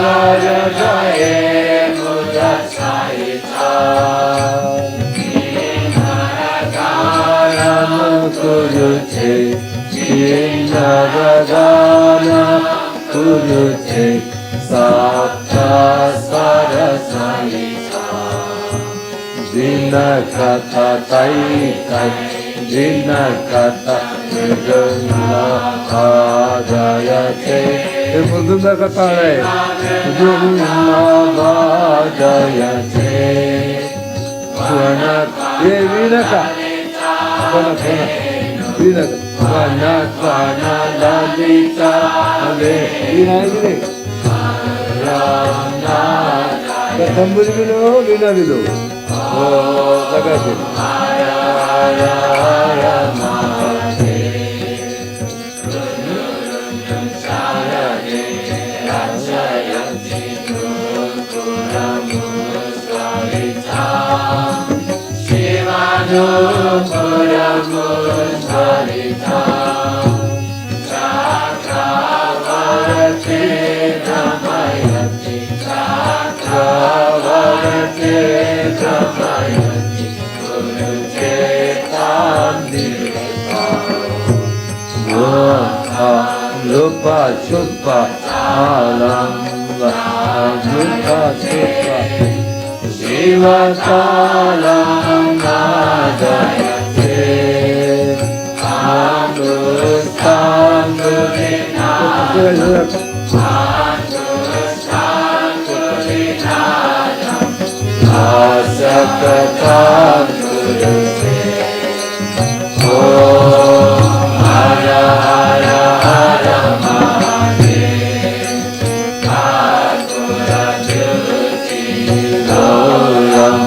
Jaya Buddha Saita Vinagara Kurute Vinagara Kurute Sapta Svara Saita Vinakata Tai Vinakata Nirguna Jayate Muduna Kata hai Nirguna Jayate Svana Ye Vinaka Svana Vinaka Svana Svana Lalita Ave Vinagire Rana Tamburi Bilo Vina Bilo Oh Lagate Lupa chupa alam lupa chupa Shiva talam nadayate Andustam Andustam Asakatam Kuruse Om Hara Hara Hara Mahadev Karpura Jyoti Lolam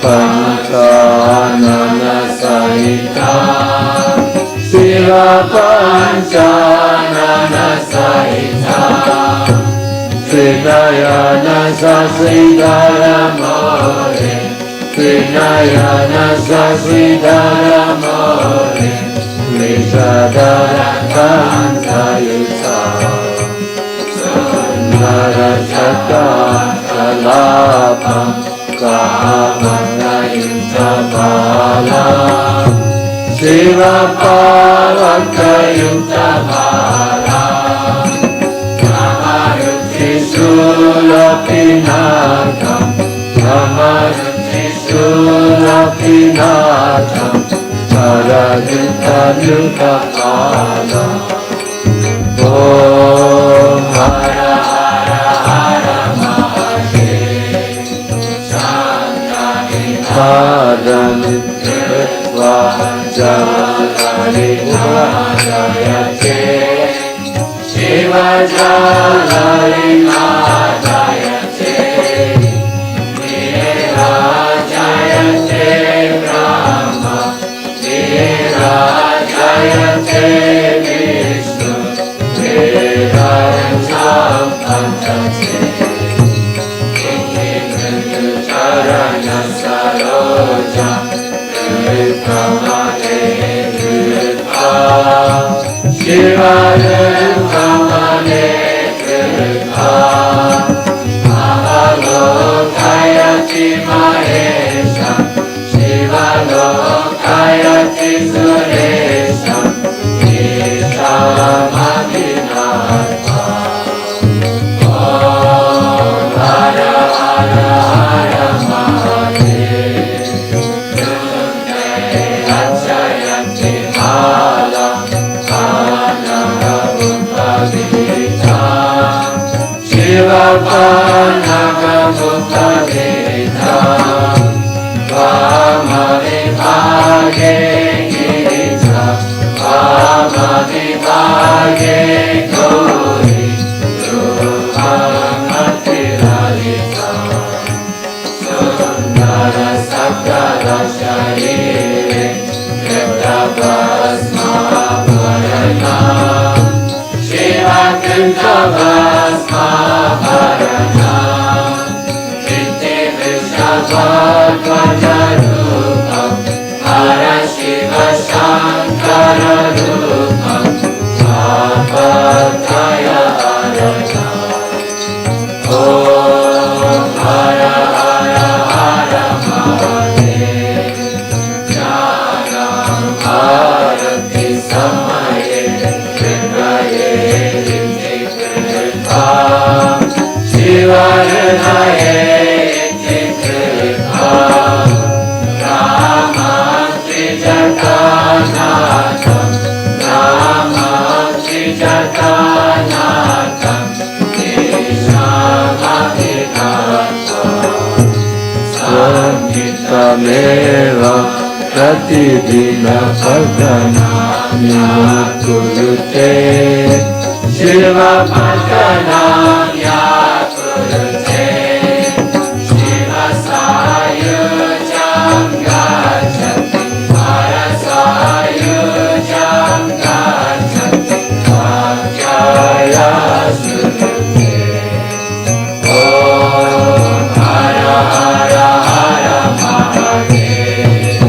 Panchanana Sahita Siva Panchanana Sahita Trinayana Sasidhara More Trinayana Sasidhara More Vishadara Kantayuta Sundara Chaka Kalapam Kahamanayuta Bala Shiva Palakayuta Bala Namaruti Sulapinakam Namaruti Sulapinakam Paradita Nukapala Om Hara Hara Hara Mahadev Chandani Padani Kritva Jalari Madayate Shiva Jalari Madayate Nira Jayate Brahma Jayate Vishnu Vedantam Panchate Inti Charana Saroja Rukamade Rupa Shiva Rukamade Rupa Mahalokayati Mahesha Shiva Lokayati Suresha Ishamadinatha Om Hara Hara Hara Mahadev Dunde Rachayanti Mala Panaka Bhuttavita Shiva Panaka Bhuttavita Vamavibhage Gita Vamavibhage Gauri Ruhamatilalita Sundara Sakara Sharire Kriptabhasma Bharana Shiva Kriptabhasma Bharana Kriti Vishabhadvajarupam Hara Shiva Shankara Rupam Sapataya Arana Samita Pratidina Pardana Nimukurute Shiva Pardana Yakurute Shiva Sayujam Gacchati Parasayujam Gacchati Vakyaya Surute Om Hara Hara Hara Mahadev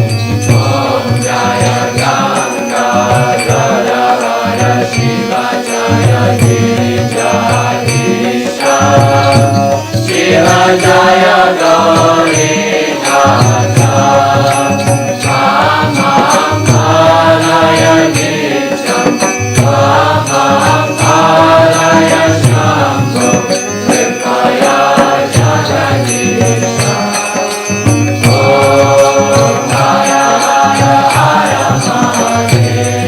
Om Jaya Gangadhara Shiva Jaya Girijadisha Shiva Jaya Gauri Nata Mamam Palaya Nityam Mamam Palaya Shambho Vipaya Jagadisha Om Hara Hara Hara Mahadev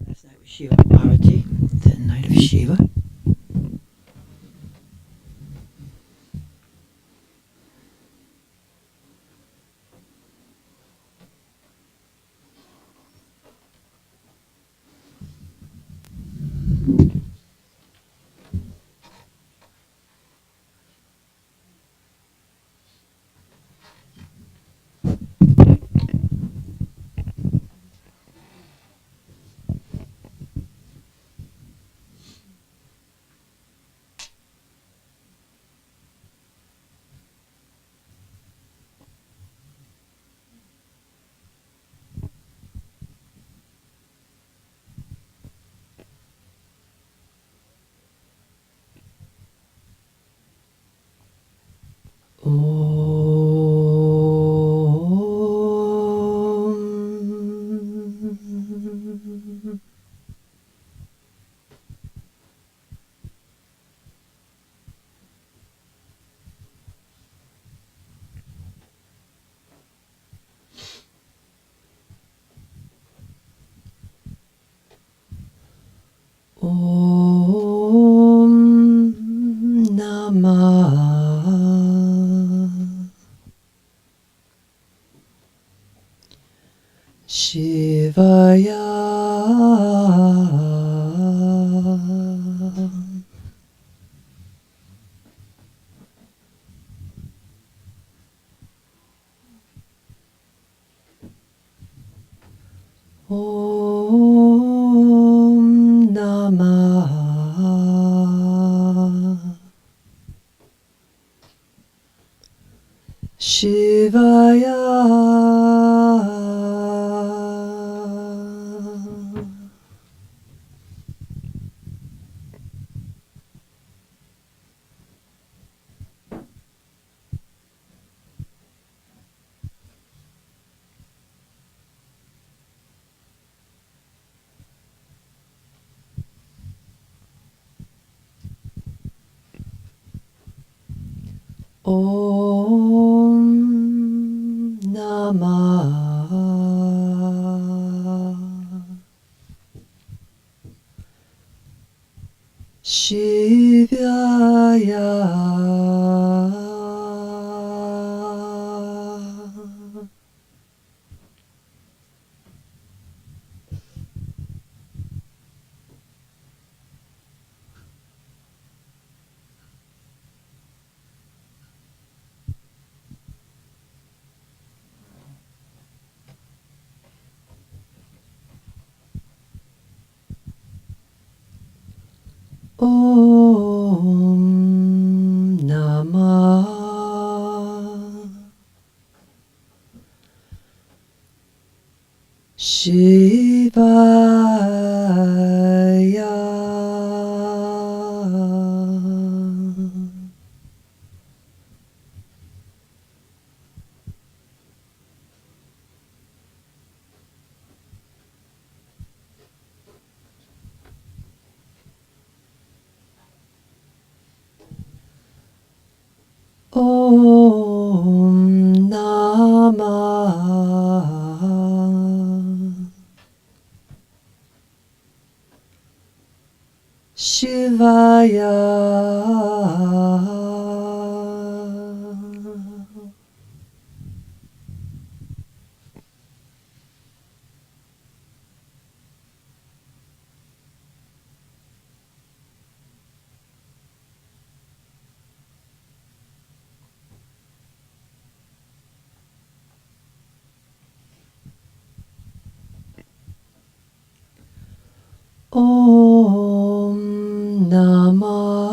Last night was Shiva Parvati, the night of Shiva. Om. Om Namah Shivaya. Om Namah Shivaya. Om Namah Shivaya. Om Om Namah Shivaya. Om Namah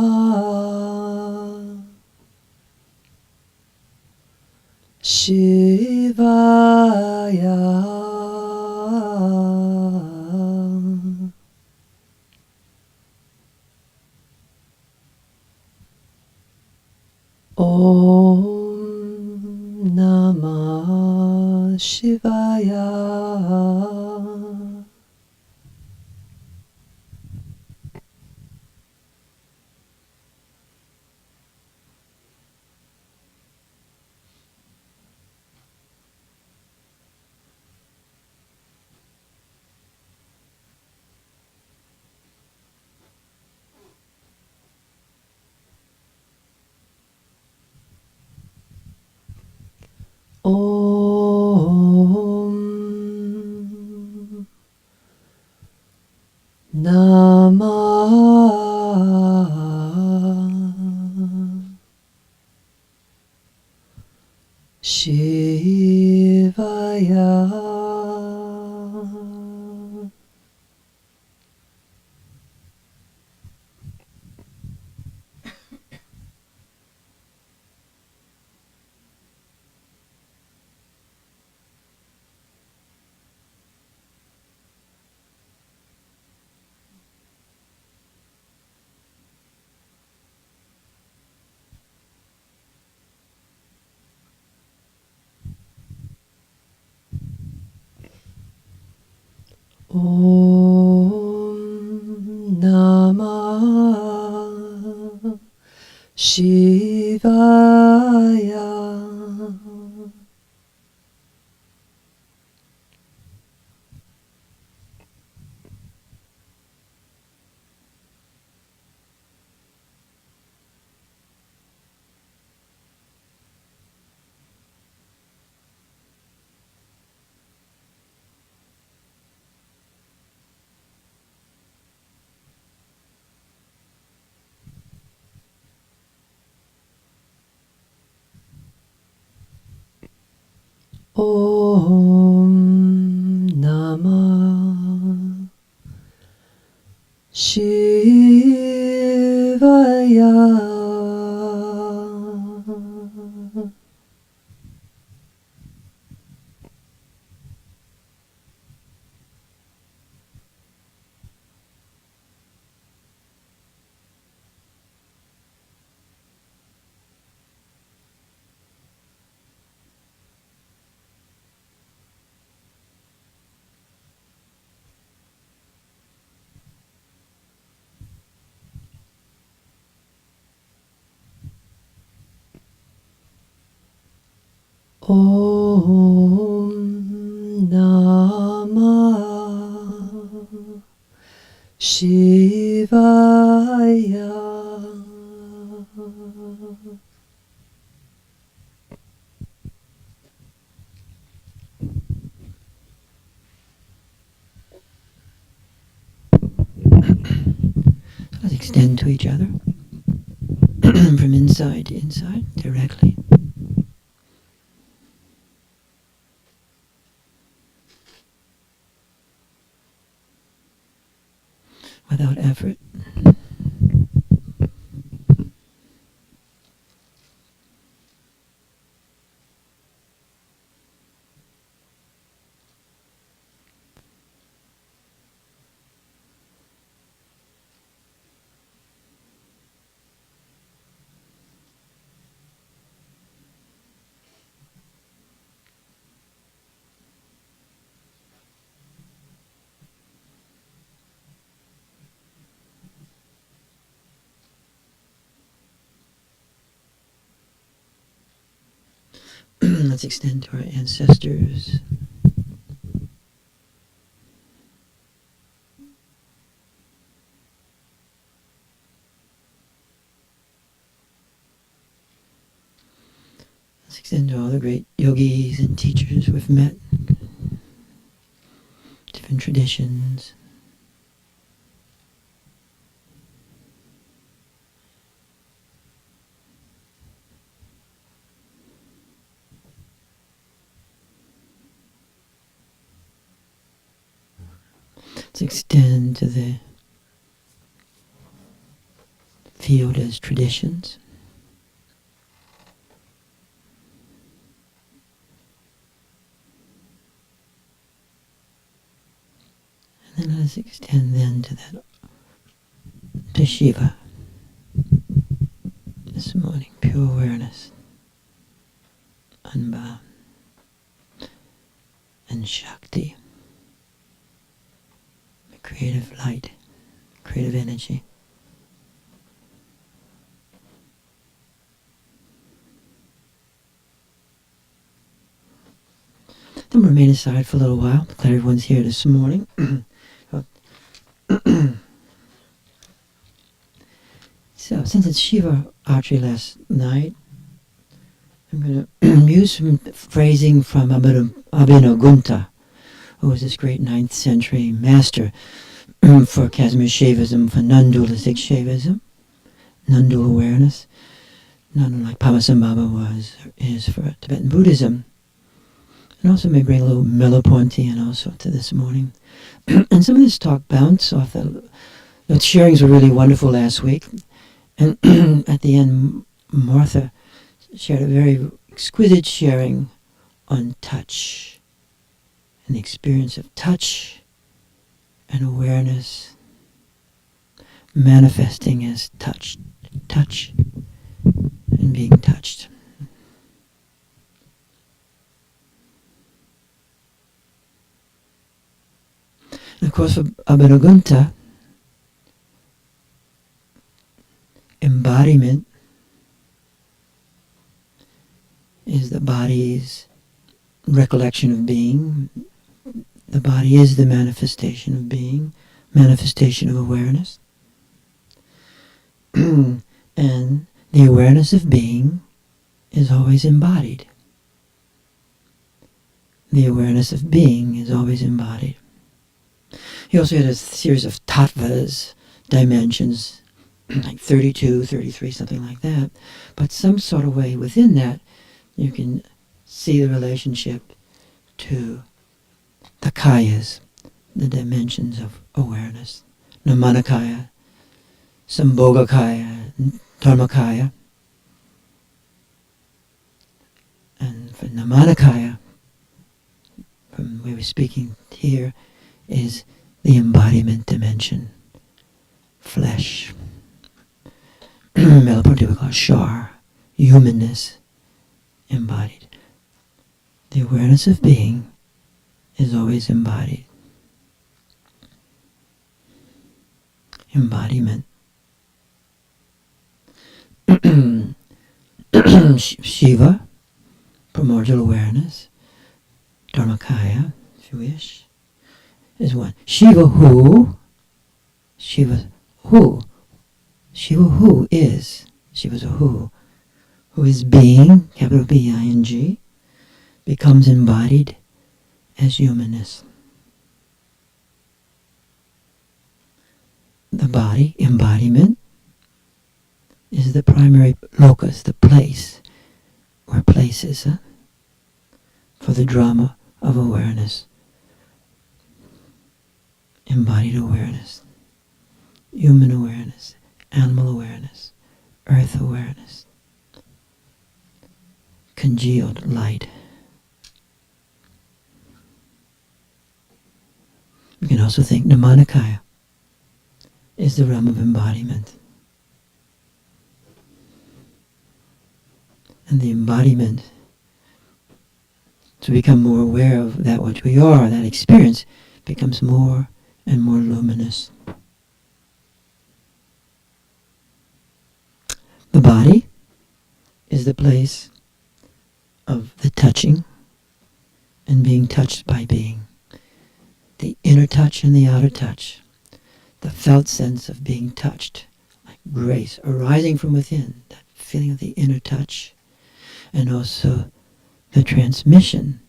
Shivaya. Om Namah Shivaya. Om Namah Shivaya. Om Namah Shivaya. Om Namah Shivaya. Om Namah Shivaya. Let's extend to each other from inside to inside directly. Without effort. Let's extend to our ancestors. Let's extend to all the great yogis and teachers we've met. Different traditions. Let's extend to the field as traditions. And then let's extend then to that, to Shiva. This morning, pure awareness, unbound, and Shakti, the creative light, creative energy. Then remain aside for a little while. Glad everyone's here this morning. So, since it's Shiva Archery last night, I'm going to use some phrasing from Abhinagunta, who was this great 9th century master for Kashmir Shaivism, for non-dualistic Shaivism, non-dual awareness, not unlike Padmasambhava is for Tibetan Buddhism. And also may bring a little Merleau-Ponty also to this morning. And some of this talk bounced off the sharings were really wonderful last week. And at the end, Martha shared a very exquisite sharing on touch, and the experience of touch and awareness manifesting as touch and being touched. And of course, for Abhinagunta, embodiment is the body's recollection of being. The body is the manifestation of being, manifestation of awareness. And the awareness of being is always embodied. The awareness of being is always embodied. He also had a series of tattvas, dimensions, like 32, 33, something like that. But some sort of way within that, you can see the relationship to the kayas, the dimensions of awareness. Namanakaya, Sambhogakaya, Dharmakaya. And for Namanakaya, from where we're speaking here, is the embodiment dimension, flesh. Merleau-Ponty would call shar, humanness, embodied. The awareness of being is always embodied. Embodiment. Shiva, primordial awareness, Dharmakaya, if you wish, is one. Shiva who is, Shiva's a who is being, capital B-I-N-G, becomes embodied as humanness. The body, embodiment, is the primary locus, the place, or places, for the drama of awareness. Embodied awareness, human awareness, animal awareness, earth awareness, congealed light. We can also think Namanakaya is the realm of embodiment. And the embodiment, to become more aware of that which we are, that experience, becomes more and more luminous. The body is the place of the touching and being touched by being. The inner touch and the outer touch. The felt sense of being touched, like grace arising from within, that feeling of the inner touch, and also the transmission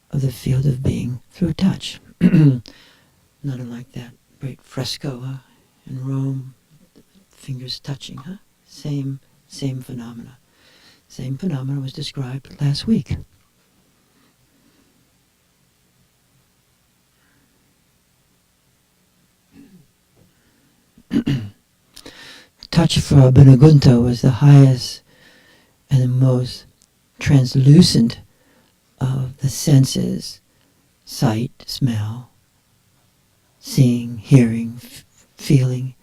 of the field of being through touch. Not unlike that great fresco in Rome, fingers touching, Same phenomena. Same phenomena was described last week. Touch for Abhinagunta was the highest and the most translucent of the senses: sight, smell, seeing, hearing, feeling.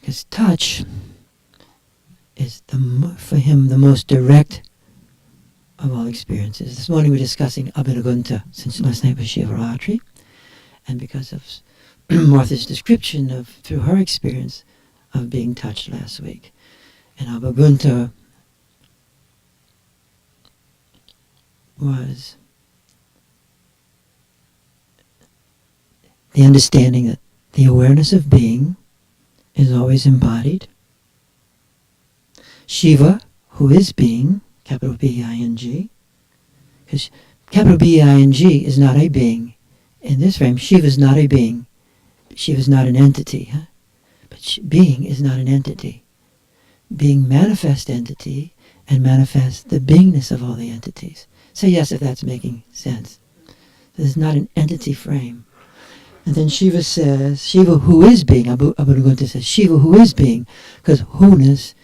Because touch is, for him, the most direct of all experiences. This morning we're discussing Abhinagunta, since last night was Shivaratri, and because of Martha's description of, through her experience of being touched last week. And Abhinagunta was the understanding that the awareness of being is always embodied. Shiva, who is being, capital B-I-N-G, because capital B-I-N-G is not a being. In this frame, Shiva is not a being. Shiva is not an entity. But being is not an entity. Being manifests entity and manifests the beingness of all the entities. Say yes if that's making sense. This is not an entity frame. And then Shiva says, Shiva who is being, Abhinagunta says, Shiva who is being, because who-ness,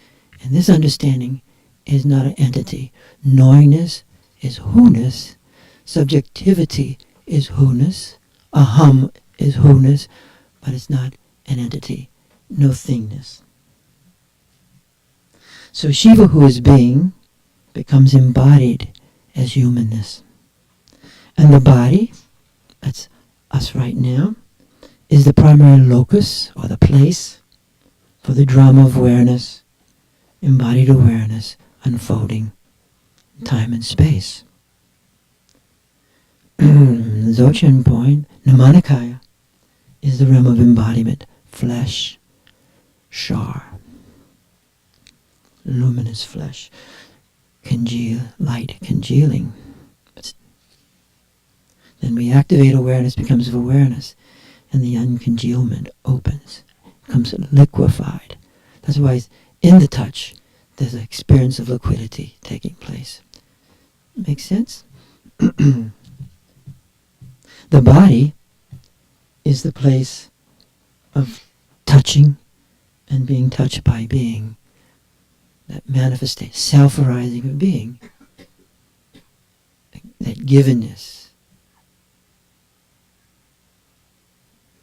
in this understanding, is not an entity. Knowingness is who-ness. Subjectivity is who-ness. Aham is who-ness, but it's not an entity. No thingness. So Shiva who is being becomes embodied as humanness. And the body, that's us right now, is the primary locus or the place for the drama of awareness, embodied awareness unfolding time and space. The Dzogchen point, Nirmanakaya, is the realm of embodiment, flesh, shar, luminous flesh, light congealing. Then we activate awareness, becomes of awareness, and the uncongealment opens, becomes liquefied. That's why in the touch there's an experience of liquidity taking place. Make sense? The body is the place of touching and being touched by being. That manifestation, self-arising of being. That givenness.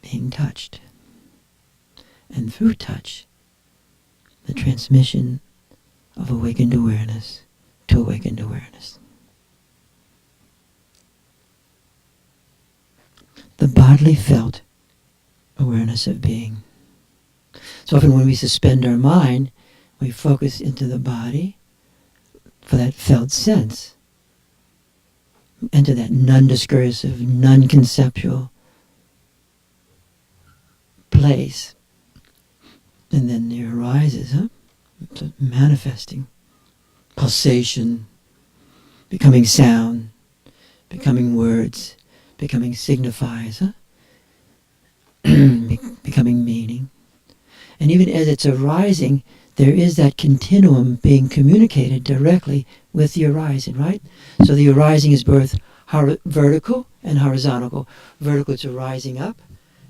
Being touched. And through touch, the transmission of awakened awareness to awakened awareness. The bodily felt awareness of being. So often when we suspend our mind, we focus into the body for that felt sense. Enter that non-discursive, non-conceptual place. And then there arises, so manifesting, pulsation, becoming sound, becoming words, becoming signifies, becoming meaning. And even as it's arising, there is that continuum being communicated directly with the arising, right? So the arising is both vertical and horizontal. Vertical is arising up,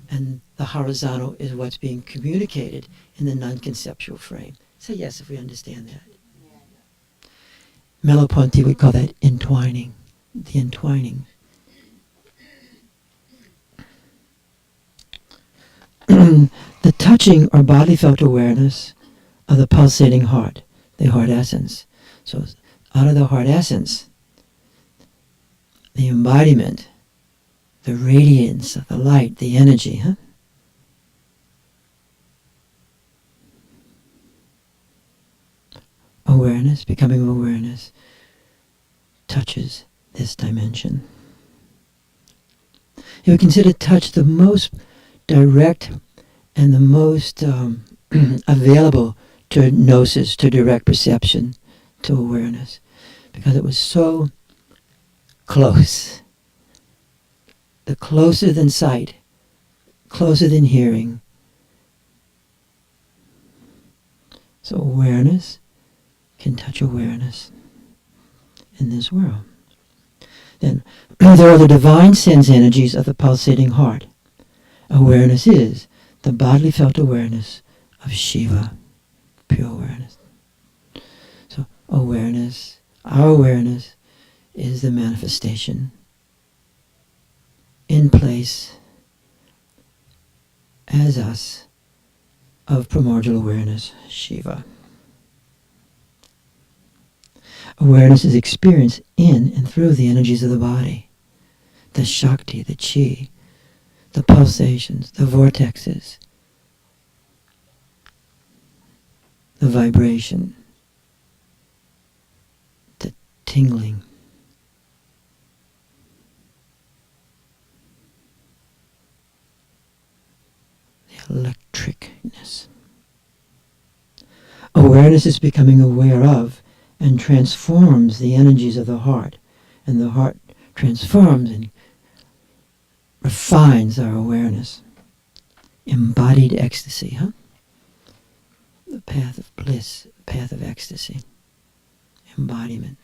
and the horizontal is what's being communicated in the non-conceptual frame. Say yes if we understand that. Merleau-Ponty would call that entwining, the entwining. The touching or body felt awareness of the pulsating heart, the heart essence. So out of the heart essence, the embodiment, the radiance of the light, the energy, awareness, becoming awareness, touches this dimension. If we consider touch the most direct and the most available to gnosis, to direct perception, to awareness, because it was so close. The closer than sight, closer than hearing. So awareness can touch awareness in this world. Then there are the divine sense energies of the pulsating heart. Awareness is the bodily felt awareness of Shiva, pure awareness. So awareness, our awareness, is the manifestation in place as us of primordial awareness, Shiva. Awareness is experienced in and through the energies of the body, the Shakti, the Chi, the pulsations, the vortexes, the vibration, the tingling. The electricness. Awareness is becoming aware of and transforms the energies of the heart, and the heart transforms and refines our awareness. Embodied ecstasy, huh? The path of bliss, the path of ecstasy. Embodiment.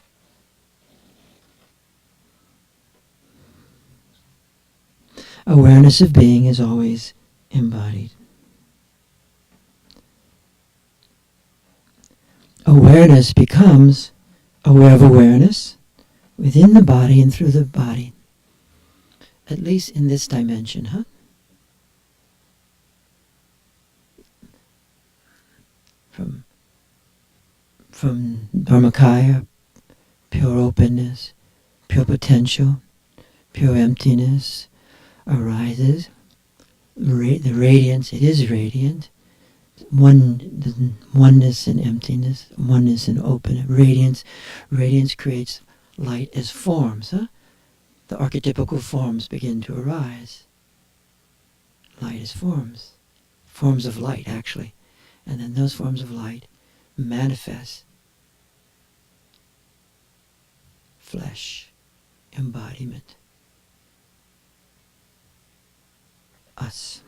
Awareness of being is always embodied. Awareness becomes aware of awareness within the body and through the body. At least in this dimension, huh? From Dharmakaya, pure openness, pure potential, pure emptiness arises. The radiance, it is radiant. Oneness and emptiness, oneness and open. Radiance creates light as forms, huh? The archetypical forms begin to arise. Light as forms. Forms of light, actually. And then those forms of light manifest flesh, embodiment, us.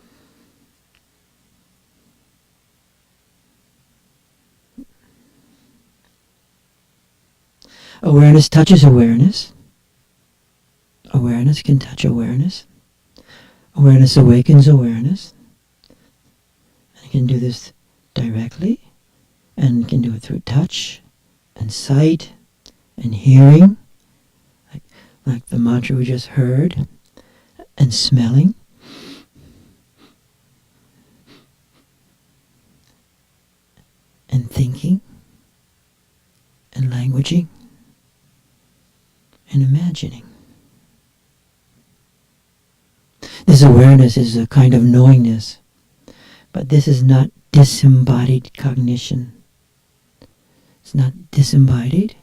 Awareness touches awareness. Awareness can touch awareness. Awareness awakens awareness. And can do this directly, and can do it through touch and sight and hearing, like the mantra we just heard, and smelling. And thinking and languaging and imagining. This awareness is a kind of knowingness, but this is not disembodied cognition. It's not disembodied,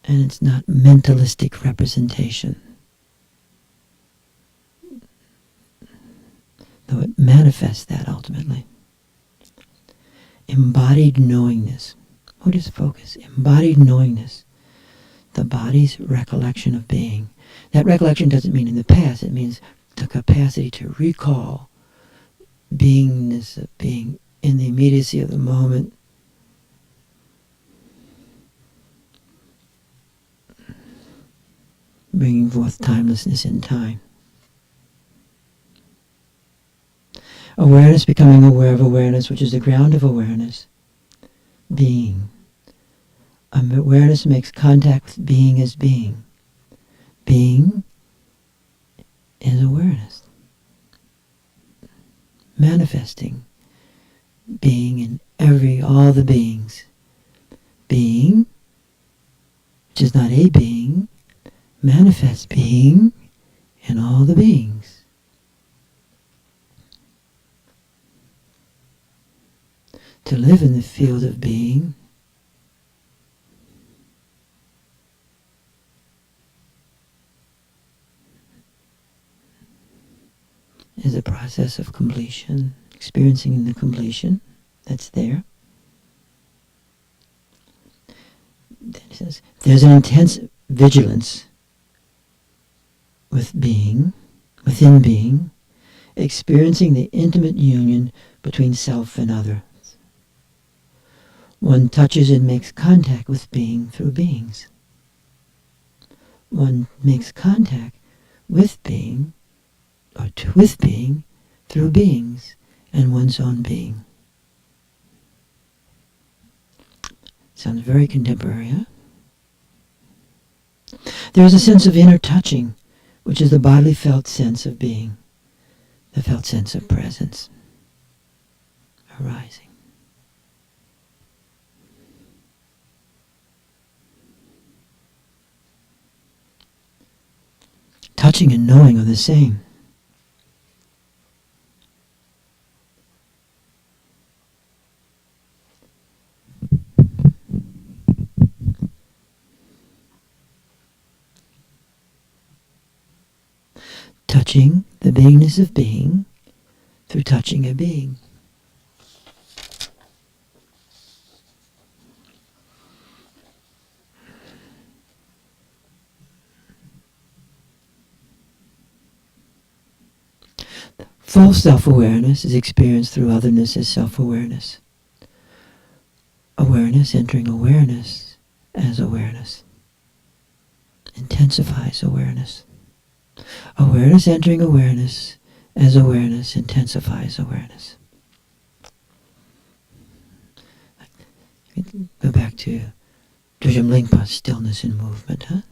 and it's not mentalistic representation. Though it manifests that ultimately. Embodied knowingness. What is focus? Embodied knowingness. The body's recollection of being. That recollection doesn't mean in the past. It means the capacity to recall beingness of being in the immediacy of the moment. Bringing forth timelessness in time. Awareness becoming aware of awareness, which is the ground of awareness. Being. Awareness makes contact with being as being. Being is awareness. Manifesting. Being in all the beings. Being, which is not a being, manifests being in all the beings. To live in the field of being process of completion, experiencing the completion that's there. Then it says, there's an intense vigilance within being, experiencing the intimate union between self and other. One touches and makes contact with being through beings. One makes contact with being, with being, through beings and one's own being. Sounds very contemporary, huh? There is a sense of inner touching, which is the bodily felt sense of being, the felt sense of presence arising. Touching and knowing are the same. Touching the beingness of being through touching a being. Full self-awareness is experienced through otherness as self-awareness. Awareness entering awareness as awareness. Intensifies awareness. Awareness entering awareness as awareness intensifies awareness. Go back to Drijam Lingpa's stillness in movement, huh?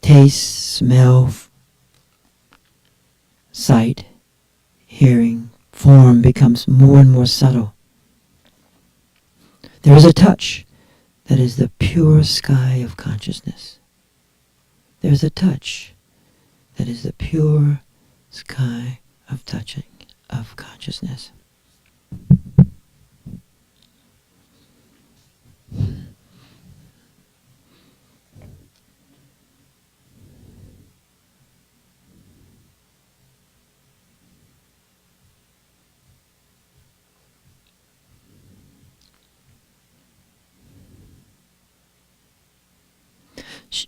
Taste, smell, sight, hearing, form becomes more and more subtle. There is a touch that is the pure sky of consciousness. There is a touch that is the pure sky of touching, of consciousness.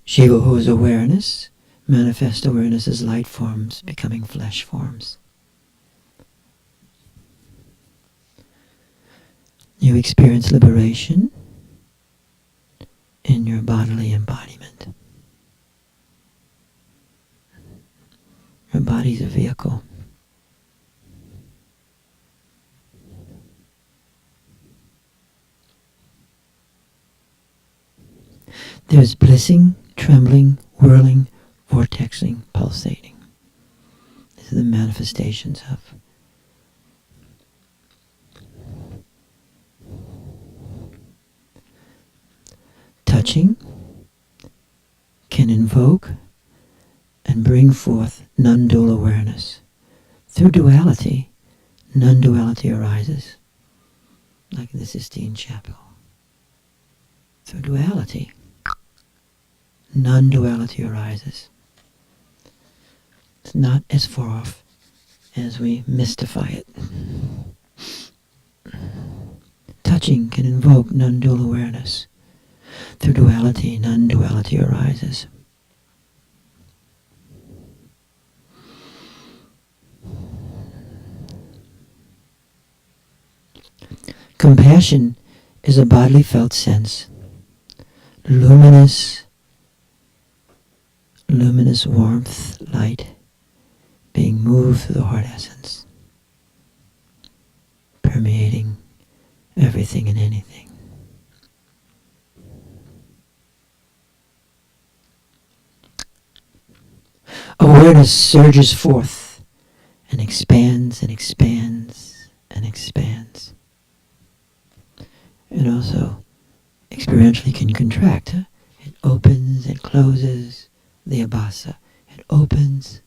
Shiva, who is awareness, manifest awareness as light forms becoming flesh forms. You experience liberation in your bodily embodiment. Your body is a vehicle. There's blissing, trembling, whirling, vortexing, pulsating. These are the manifestations of touching can invoke and bring forth non-dual awareness. Through duality, non-duality arises, like in the Sistine Chapel. Through duality, non-duality arises. It's not as far off as we mystify it. Touching can invoke non-dual awareness. Through duality, non-duality arises. Compassion is a bodily felt sense. Luminous warmth, light, being moved through the heart essence, permeating everything and anything. Awareness surges forth and expands and expands and expands. And also experientially can contract. Huh? It opens and closes the abhasa. It opens,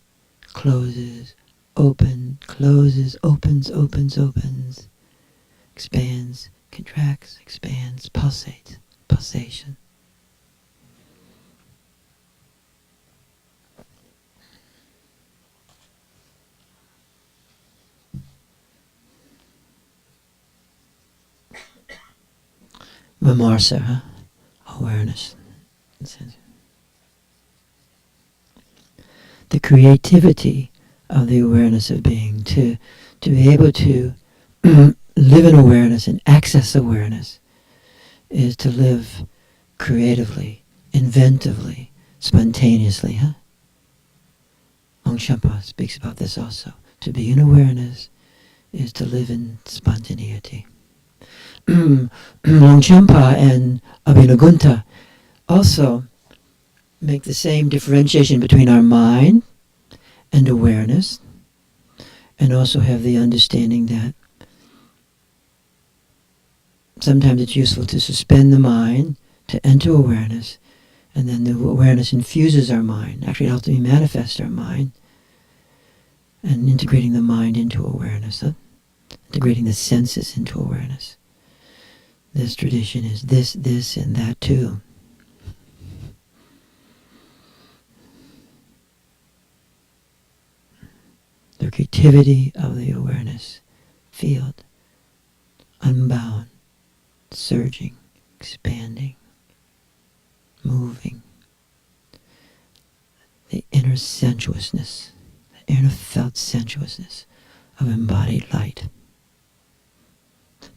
closes, closes, opens, opens, expands, contracts, expands, pulsates, pulsation. Vimarsa, huh? Awareness. The creativity of the awareness of being, to be able to live in awareness and access awareness, is to live creatively, inventively, spontaneously, huh? Longchenpa speaks about this also. To be in awareness is to live in spontaneity. Longchenpa and Abhinagunta also make the same differentiation between our mind and awareness, and also have the understanding that sometimes it's useful to suspend the mind, to enter awareness, and then the awareness infuses our mind. Actually, it helps me manifest our mind, and integrating the mind into awareness, huh? Integrating the senses into awareness. This tradition is this, and that too. The creativity of the awareness field, unbound, surging, expanding, moving. The inner sensuousness, the inner felt sensuousness of embodied light.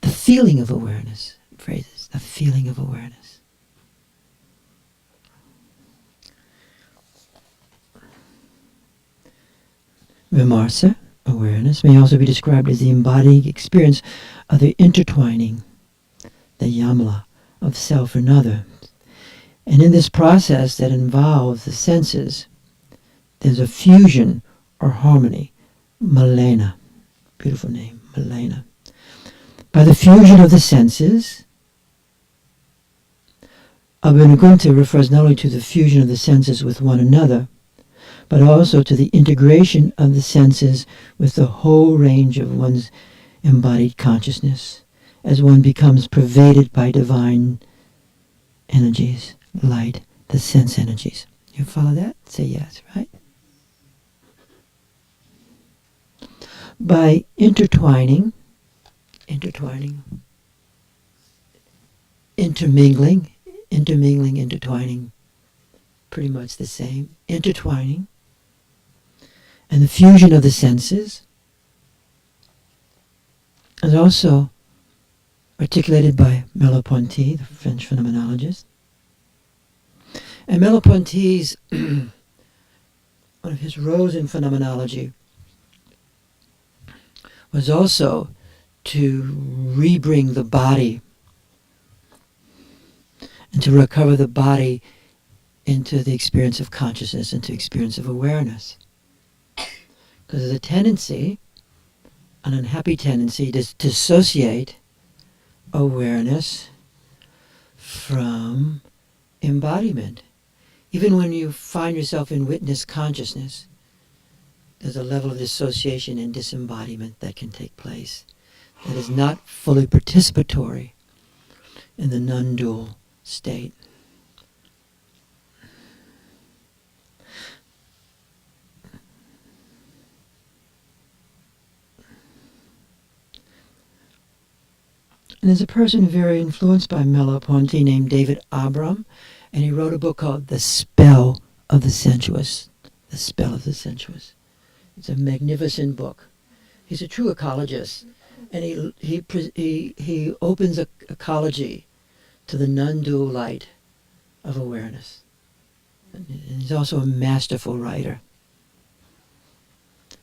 The feeling of awareness, phrases, the feeling of awareness. Vimarsa, awareness, may also be described as the embodied experience of the intertwining, the yamala, of self and other. And in this process that involves the senses, there's a fusion or harmony, Malena. Beautiful name, Malena. By the fusion of the senses, Abhinagunta refers not only to the fusion of the senses with one another, but also to the integration of the senses with the whole range of one's embodied consciousness, as one becomes pervaded by divine energies, light, the sense energies. You follow that? Say yes, right? By intertwining, intermingling, intertwining, pretty much the same, intertwining, and the fusion of the senses is also articulated by Merleau-Ponty, the French phenomenologist. And Merleau-Ponty's, one of his roles in phenomenology was also to rebring the body and to recover the body into the experience of consciousness, into experience of awareness. Because there's a tendency, an unhappy tendency, to dissociate awareness from embodiment. Even when you find yourself in witness consciousness, there's a level of dissociation and disembodiment that can take place that is not fully participatory in the non-dual state. And there's a person very influenced by Merleau-Ponty named David Abram, and he wrote a book called The Spell of the Sensuous. The Spell of the Sensuous. It's a magnificent book. He's a true ecologist, and he opens ecology to the non-dual light of awareness. And he's also a masterful writer.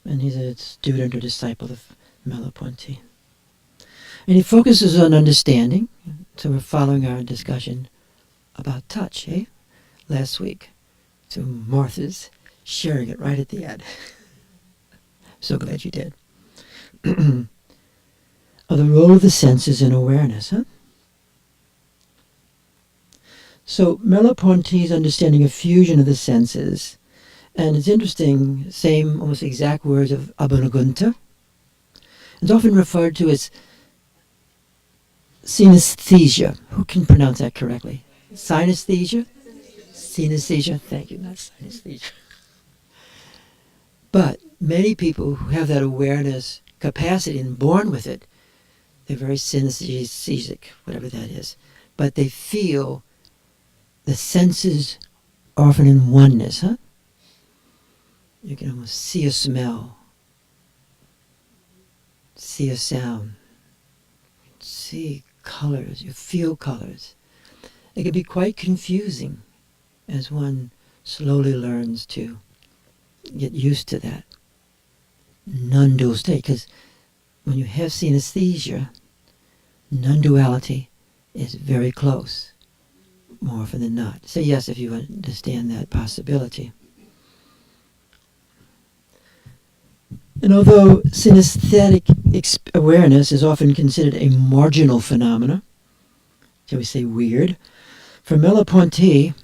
And he's a student or disciple of Merleau-Ponty. And he focuses on understanding. So we're following our discussion about touch, last week. So Martha's sharing it right at the end. So glad you did. Of the role of the senses in awareness, huh? So Merleau-Ponty's understanding of fusion of the senses, and it's interesting, same almost exact words of Abhinagunta. It's often referred to as synesthesia. Who can pronounce that correctly? Synesthesia? Synesthesia. Thank you, not synesthesia. But many people who have that awareness capacity and born with it, they're very synesthesic, whatever that is. but they feel the senses often in oneness, huh? You can almost see a smell, see a sound, see colors, you feel colors. It can be quite confusing as one slowly learns to get used to that non-dual state, because when you have synesthesia, non-duality is very close, more often than not. So yes, if you understand that possibility. And although synesthetic awareness is often considered a marginal phenomena, shall we say weird, for Merleau-Ponty,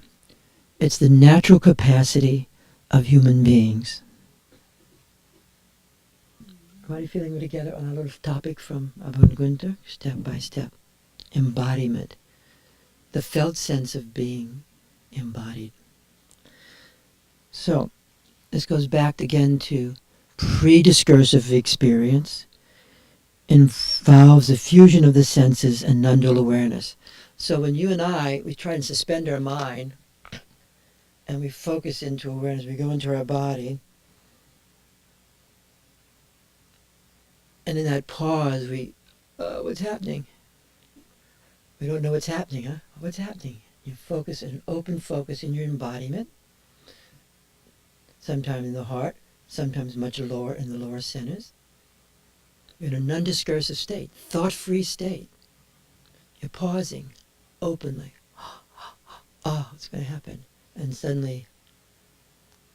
it's the natural capacity of human beings. Are you feeling we're together on a little topic from Abun Gunther, step by step? Embodiment. The felt sense of being embodied. So, this goes back again to pre-discursive experience. Involves the fusion of the senses and non-dual awareness. So when you and I, we try and suspend our mind and we focus into awareness, we go into our body, and in that pause, what's happening? We don't know what's happening, huh? What's happening? You focus, an open focus in your embodiment, sometimes in the heart, sometimes much lower in the lower centers. You're in a non-discursive state, thought-free state. You're pausing openly. Oh, what's going to happen? And suddenly,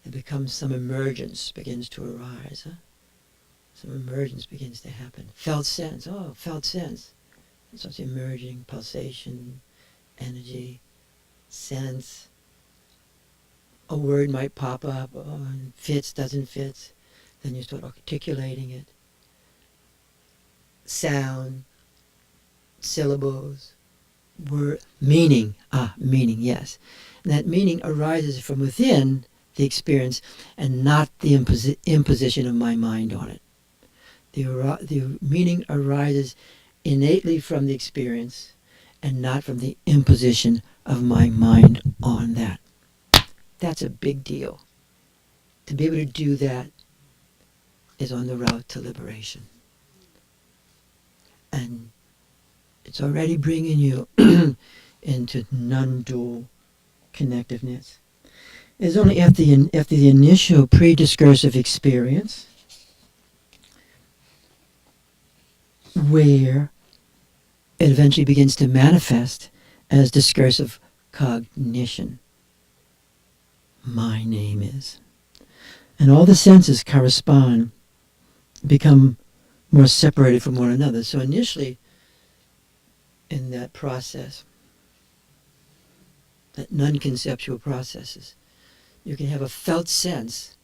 it becomes some emergence begins to arise, huh? Some emergence begins to happen. Felt sense. Oh, felt sense. It starts emerging, pulsation, energy, sense. A word might pop up. Oh, and fits, doesn't fit. Then you start articulating it. Sound, syllables, word, meaning. Meaning, yes. And that meaning arises from within the experience and not the imposition of my mind on it. The meaning arises innately from the experience and not from the imposition of my mind on that. That's a big deal. To be able to do that is on the route to liberation. And it's already bringing you into non-dual connectiveness. It's only after the initial pre-discursive experience where it eventually begins to manifest as discursive cognition. My name is. And all the senses correspond, become more separated from one another. So initially, in that process, that non-conceptual processes, you can have a felt sense,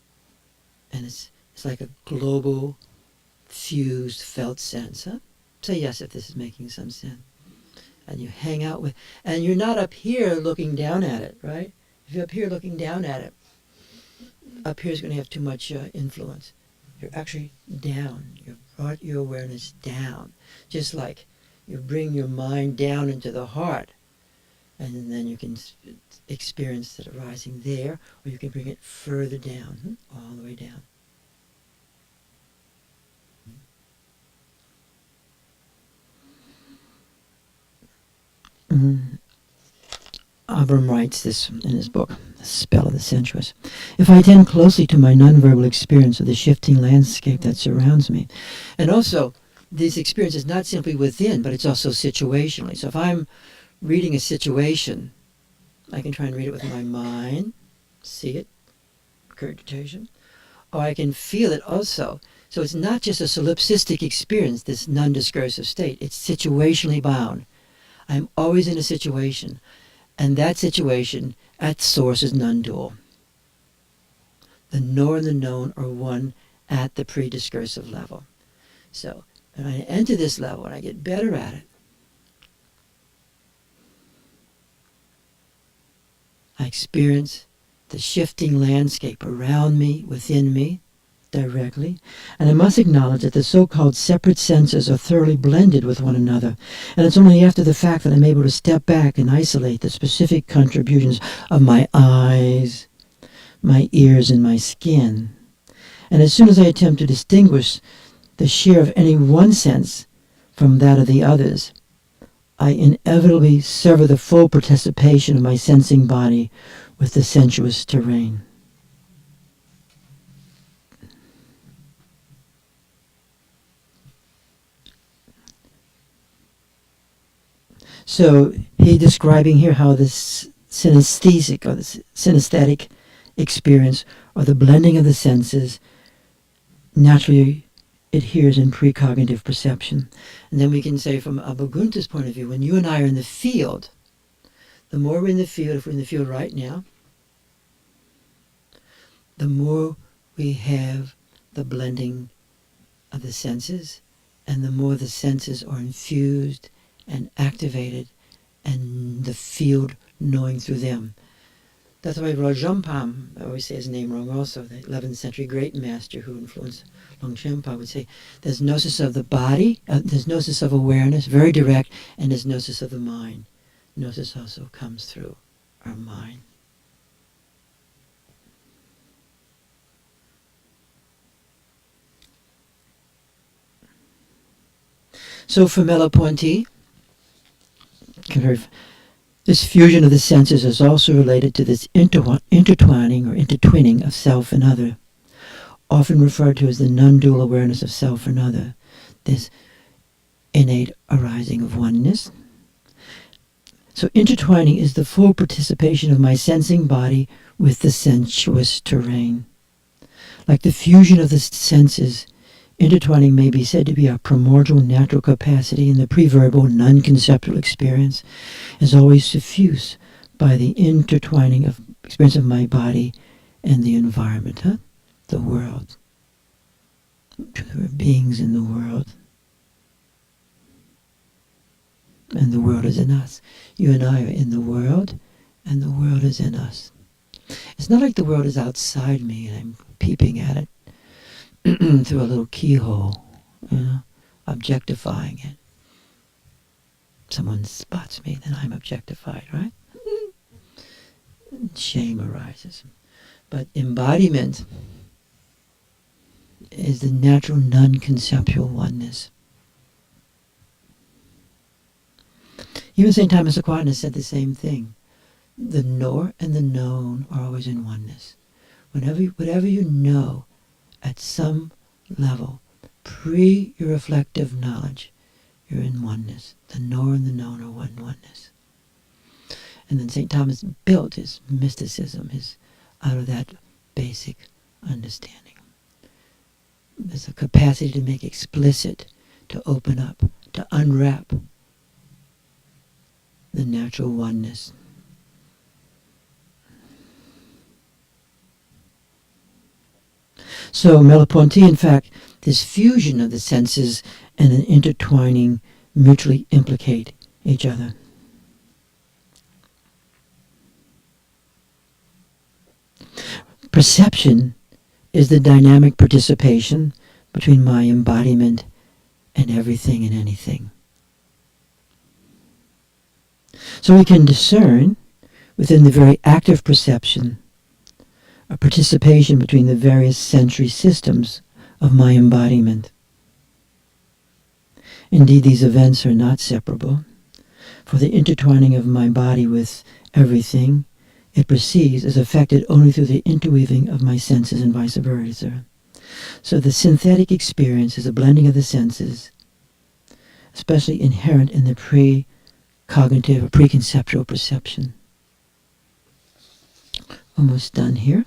and it's like a global, fused felt sense. Huh? Say yes if this is making some sense. And you hang out with, and you're not up here looking down at it, right? If you're up here looking down at it, up here is going to have too much influence. You're actually down. You've brought your awareness down. Just like you bring your mind down into the heart, and then you can experience it arising there, or you can bring it further down, all the way down. Abram writes this in his book, The Spell of the Sensuous. If I attend closely to my nonverbal experience of the shifting landscape that surrounds me, and also this experience is not simply within, but it's also situationally. So if I'm reading a situation, I can try and read it with my mind, see it, regurgitation, or I can feel it also. So it's not just a solipsistic experience, this non-discursive state. It's situationally bound. I'm always in a situation, and that situation at source is non-dual. The knower and the known are one at the pre-discursive level. So when I enter this level and I get better at it, I experience the shifting landscape around me, within me, directly, and I must acknowledge that the so-called separate senses are thoroughly blended with one another, and it's only after the fact that I'm able to step back and isolate the specific contributions of my eyes, my ears, and my skin. And as soon as I attempt to distinguish the share of any one sense from that of the others, I inevitably sever the full participation of my sensing body with the sensuous terrain. So he's describing here how this synesthetic or the synesthetic experience or the blending of the senses naturally adheres in precognitive perception. And then we can say from Abhagunta's point of view, when you and I are in the field, the more we're in the field, if we're in the field right now, the more we have the blending of the senses, and the more the senses are infused and activated, and the field knowing through them. That's why Rajampam, I always say his name wrong also, the 11th century great master who influenced Longchenpa, would say there's gnosis of the body, there's gnosis of awareness, very direct, and there's gnosis of the mind. Gnosis also comes through our mind. So for Merleau-Ponty, this fusion of the senses is also related to this intertwining or intertwining of self and other, often referred to as the non-dual awareness of self and other, this innate arising of oneness. So intertwining is the full participation of my sensing body with the sensuous terrain. Like the fusion of the senses, intertwining may be said to be our primordial natural capacity, and the preverbal non-conceptual experience is always suffused by the intertwining of experience of my body and the environment, the world. There are beings in the world, and the world is in us. You and I are in the world, and the world is in us. It's not like the world is outside me and I'm peeping at it through a little keyhole, objectifying it. Someone spots me, then I'm objectified, right? Shame arises. But embodiment is the natural non-conceptual oneness. Even St. Thomas Aquinas said the same thing. The knower and the known are always in oneness. Whatever you know at some level, pre your reflective knowledge, you're in oneness. The knower and the known are one oneness. And then St. Thomas built his mysticism out of that basic understanding. There's a capacity to make explicit, to open up, to unwrap the natural oneness. So Merleau-Ponty, in fact, this fusion of the senses and an intertwining mutually implicate each other. Perception is the dynamic participation between my embodiment and everything and anything. So we can discern within the very active perception a participation between the various sensory systems of my embodiment. Indeed, these events are not separable, for the intertwining of my body with everything it perceives is affected only through the interweaving of my senses and vice versa. So the synthetic experience is a blending of the senses, especially inherent in the pre-cognitive or preconceptual perception. Almost done here.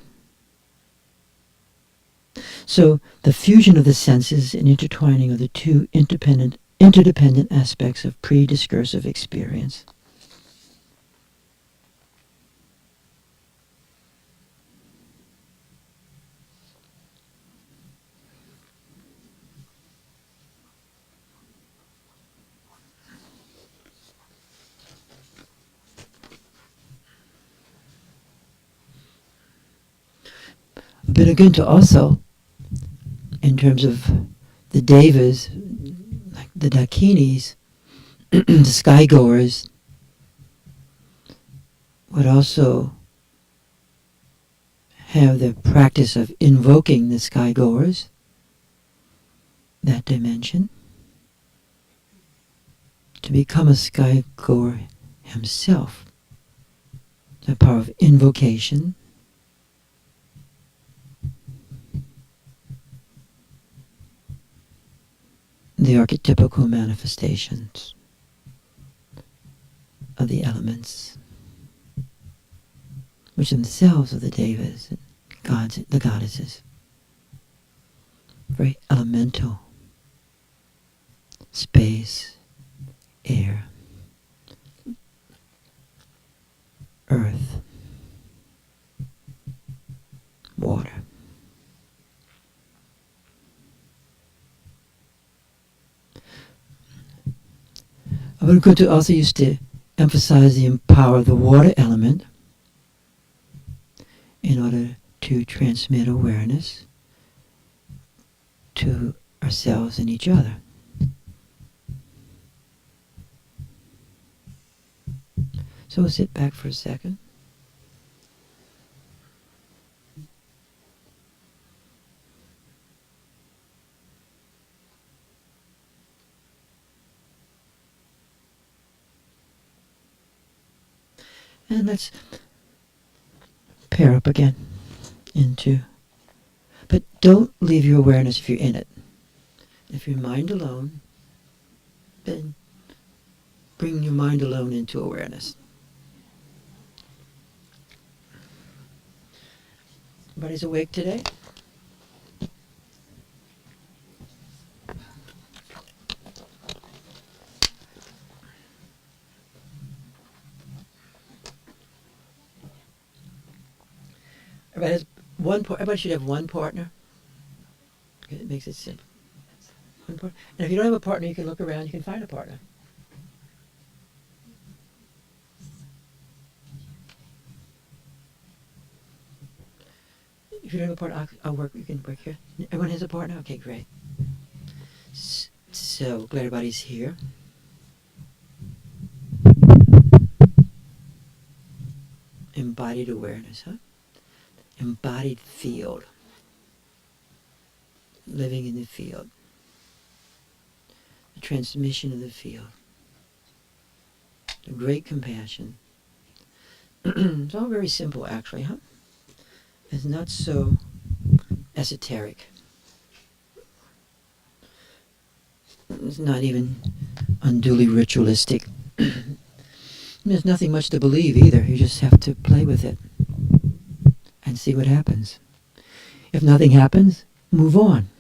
So the fusion of the senses and intertwining of the two interdependent aspects of pre-discursive experience. Abhinagunta also in terms of the devas, like the dakinis, the skygoers, would also have the practice of invoking the skygoers, that dimension, to become a skygoer himself. The power of invocation, the archetypical manifestations of the elements, which themselves are the devas, gods, the goddesses. Very elemental. Space, air, earth, water. Avalokita also used to emphasize the power of the water element in order to transmit awareness to ourselves and each other. So we'll sit back for a second. And let's pair up again into, but don't leave your awareness if you're in it. If your mind alone, then bring your mind alone into awareness. Everybody's awake today? Everybody should have one partner. It makes it simple. One partner. And if you don't have a partner, you can look around, you can find a partner. If you don't have a partner, I'll work, you can work here. Everyone has a partner? Okay, great. So, glad everybody's here. Embodied awareness, huh? Embodied field. Living in the field. The transmission of the field. The great compassion. It's all very simple, actually, huh? It's not so esoteric. It's not even unduly ritualistic. There's nothing much to believe either. You just have to play with it and see what happens. If nothing happens, move on.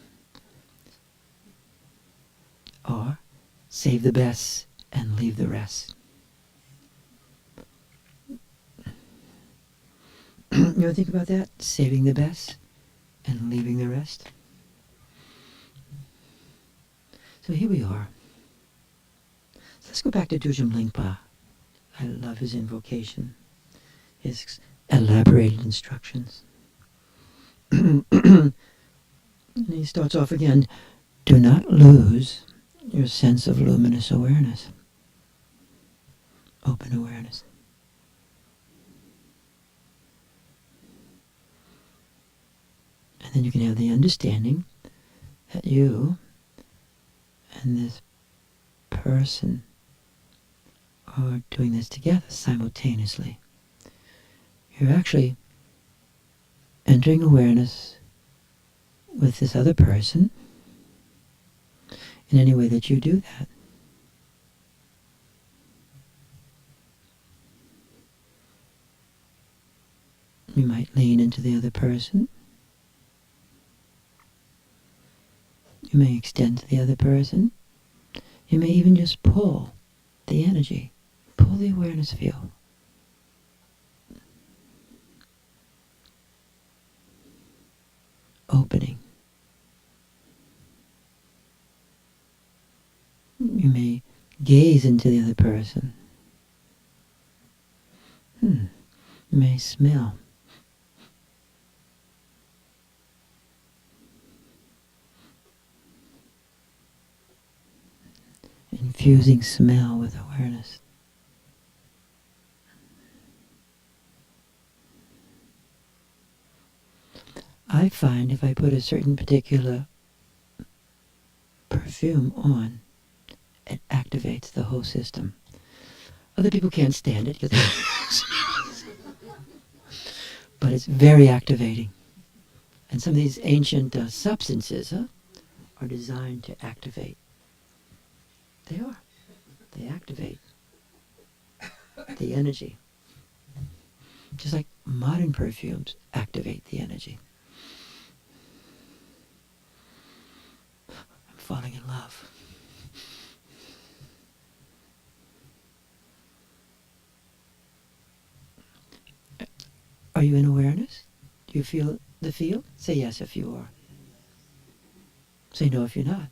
Or save the best and leave the rest. You ever think about that? Saving the best and leaving the rest? So here we are. Let's go back to Dujum Lingpa. I love his invocation, his elaborated instructions. And he starts off again, do not lose your sense of luminous awareness, open awareness. And then you can have the understanding that you and this person are doing this together simultaneously. You're actually entering awareness with this other person in any way that you do that. You might lean into the other person. You may extend to the other person. You may even just pull the energy, pull the awareness field. Opening. You may gaze into the other person. You may smell. infusing smell with awareness. I find if I put a certain particular perfume on, it activates the whole system. Other people can't stand it, but it's very activating. And some of these ancient substances are designed to activate. They are. They activate the energy. Just like modern perfumes activate the energy. I'm falling in love. Are you in awareness? Do you feel the feel? Say yes if you are. Say no if you're not.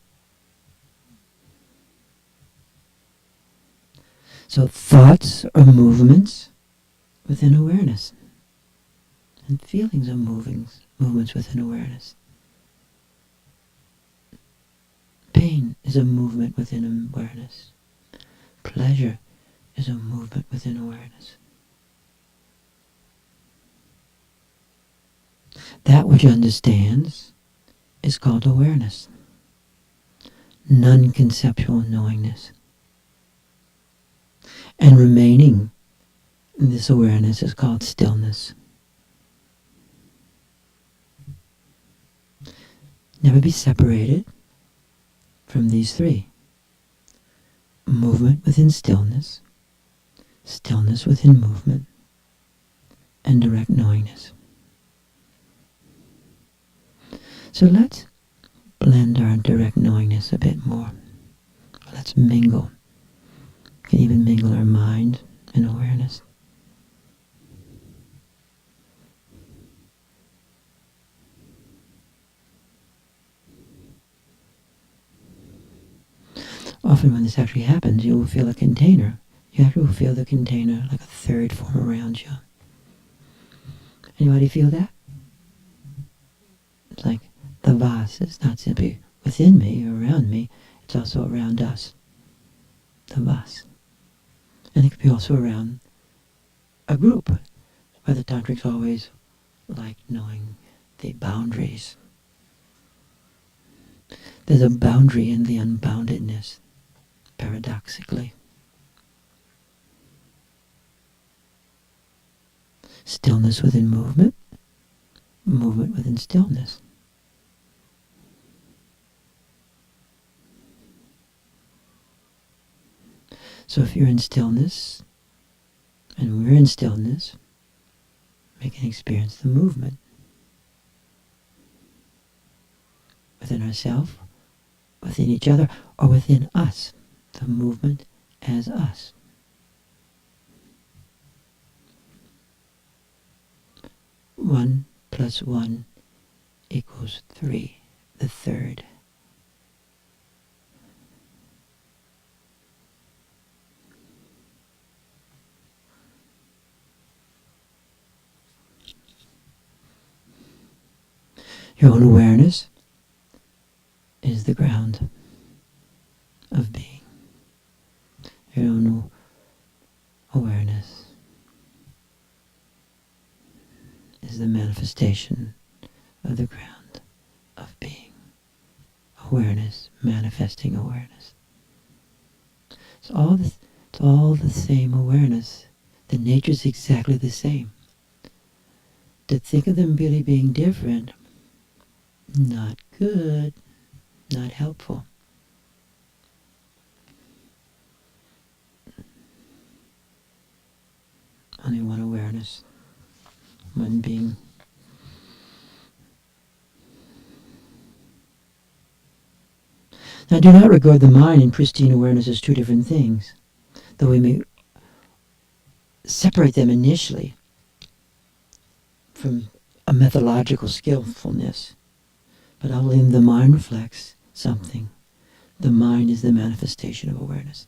So thoughts are movements within awareness. And feelings are movements within awareness. Pain is a movement within awareness. Pleasure is a movement within awareness. That which understands is called awareness. Non-conceptual knowingness. And remaining in this awareness is called stillness. Never be separated from these three. Movement within stillness, stillness within movement, and direct knowingness. So let's blend our direct knowingness a bit more. Let's mingle. We can even mingle our mind and awareness. Often when this actually happens, you will feel a container. You actually will feel the container like a third form around you. Anybody feel that? It's like the vase is not simply within me or around me, it's also around us. The vase. And it could be also around a group, where the tantrics always like knowing the boundaries. There's a boundary in the unboundedness, paradoxically. Stillness within movement, movement within stillness. So if you're in stillness, and we're in stillness, we can experience the movement within ourselves, within each other, or within us. The movement as us. One plus one equals 3, the third. Your own awareness is the ground of being. Your own awareness is the manifestation of the ground of being. Awareness manifesting awareness. It's all the same awareness. The nature is exactly the same. To think of them really being different, not good, not helpful. Only one awareness, one being. Now do not regard the mind and pristine awareness as two different things, though we may separate them initially from a methodological skillfulness. But only the mind reflects something. The mind is the manifestation of awareness.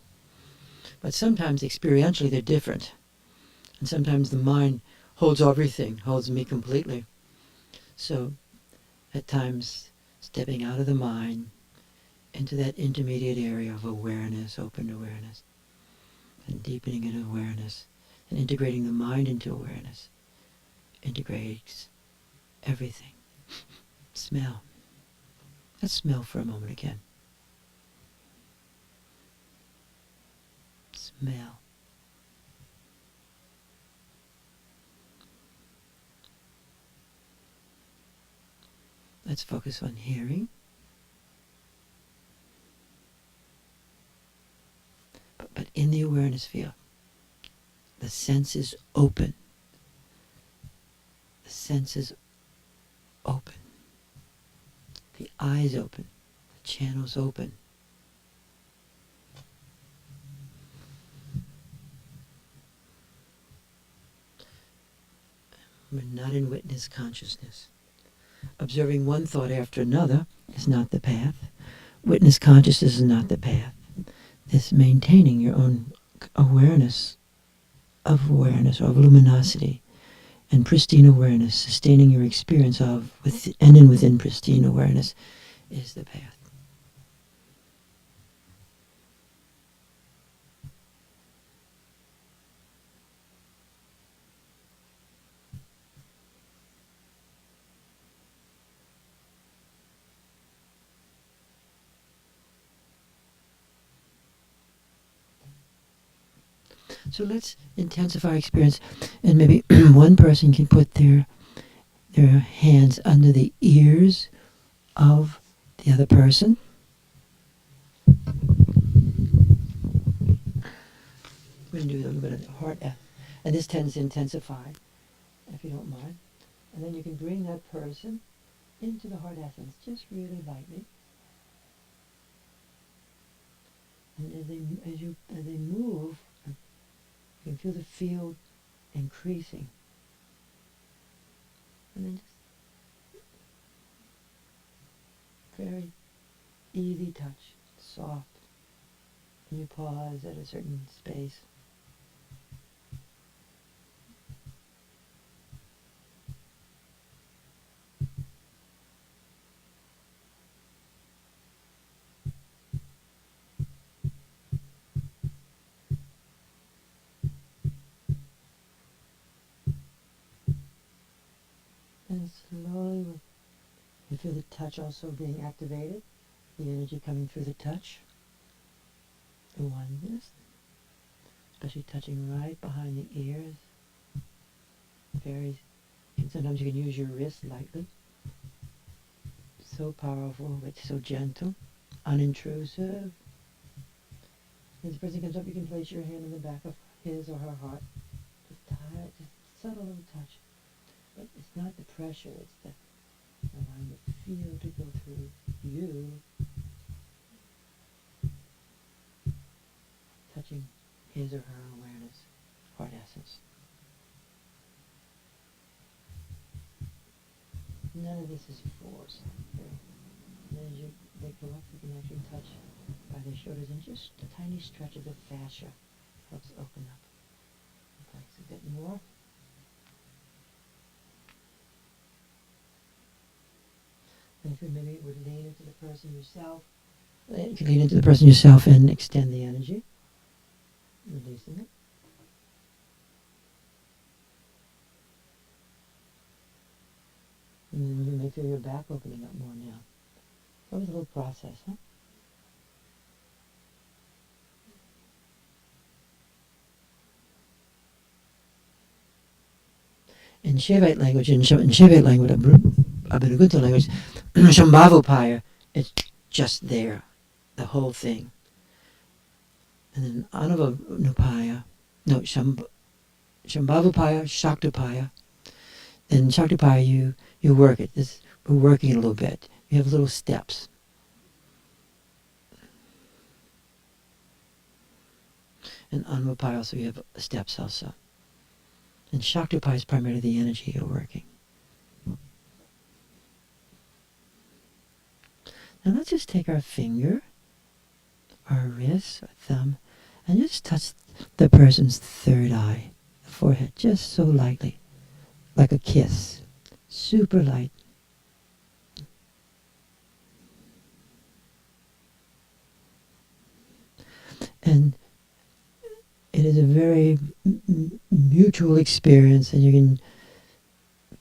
But sometimes experientially they're different. And sometimes the mind holds everything, holds me completely. So at times stepping out of the mind into that intermediate area of awareness, open awareness, and deepening into awareness, and integrating the mind into awareness. Integrates everything. Smell. Let's smell for a moment again. Smell. Let's focus on hearing. But in the awareness field, the senses open. The senses open. The eyes open. The channels open. We're not in witness consciousness. Observing one thought after another is not the path. Witness consciousness is not the path. It's maintaining your own awareness or of luminosity and pristine awareness, sustaining your experience of within pristine awareness is the path. So let's intensify our experience, and maybe one person can put their hands under the ears of the other person. We're going to do a little bit of heart F, and this tends to intensify, if you don't mind. And then you can bring that person into the heart essence, just really lightly. And as they move, you can feel the field increasing. And then just very easy touch, soft. And you pause at a certain space. And slowly you feel the touch also being activated, the energy coming through the touch, the oneness, especially touching right behind the ears. And sometimes you can use your wrist lightly. So powerful, but so gentle, unintrusive. As the person comes up, you can place your hand in the back of his or her heart. Just subtle little touch. But it's not the pressure, it's the allowing the feel to go through you, touching his or her awareness, heart essence. None of this is force. And as they go up, you can actually touch by their shoulders, and just a tiny stretch of the fascia helps open up. Relax a bit more. And if you maybe would lean into the person yourself, you can lean into the person yourself and extend the energy, releasing it. And then you may feel your back opening up more now. That was a little process, huh? In Shaivite language, Abhinagunta language, Shambhavupaya, it's just there, the whole thing. And then Anavapaya, Shambhavupaya, Shaktapaya. Then Shaktapaya, you work it. We're working it a little bit. You have little steps. And Anavapaya also, you have steps also. And Shaktapaya is primarily the energy you're working. Now let's just take our finger, our wrist, our thumb, and just touch the person's third eye, the forehead, just so lightly, like a kiss, super light. And it is a very mutual experience, and you can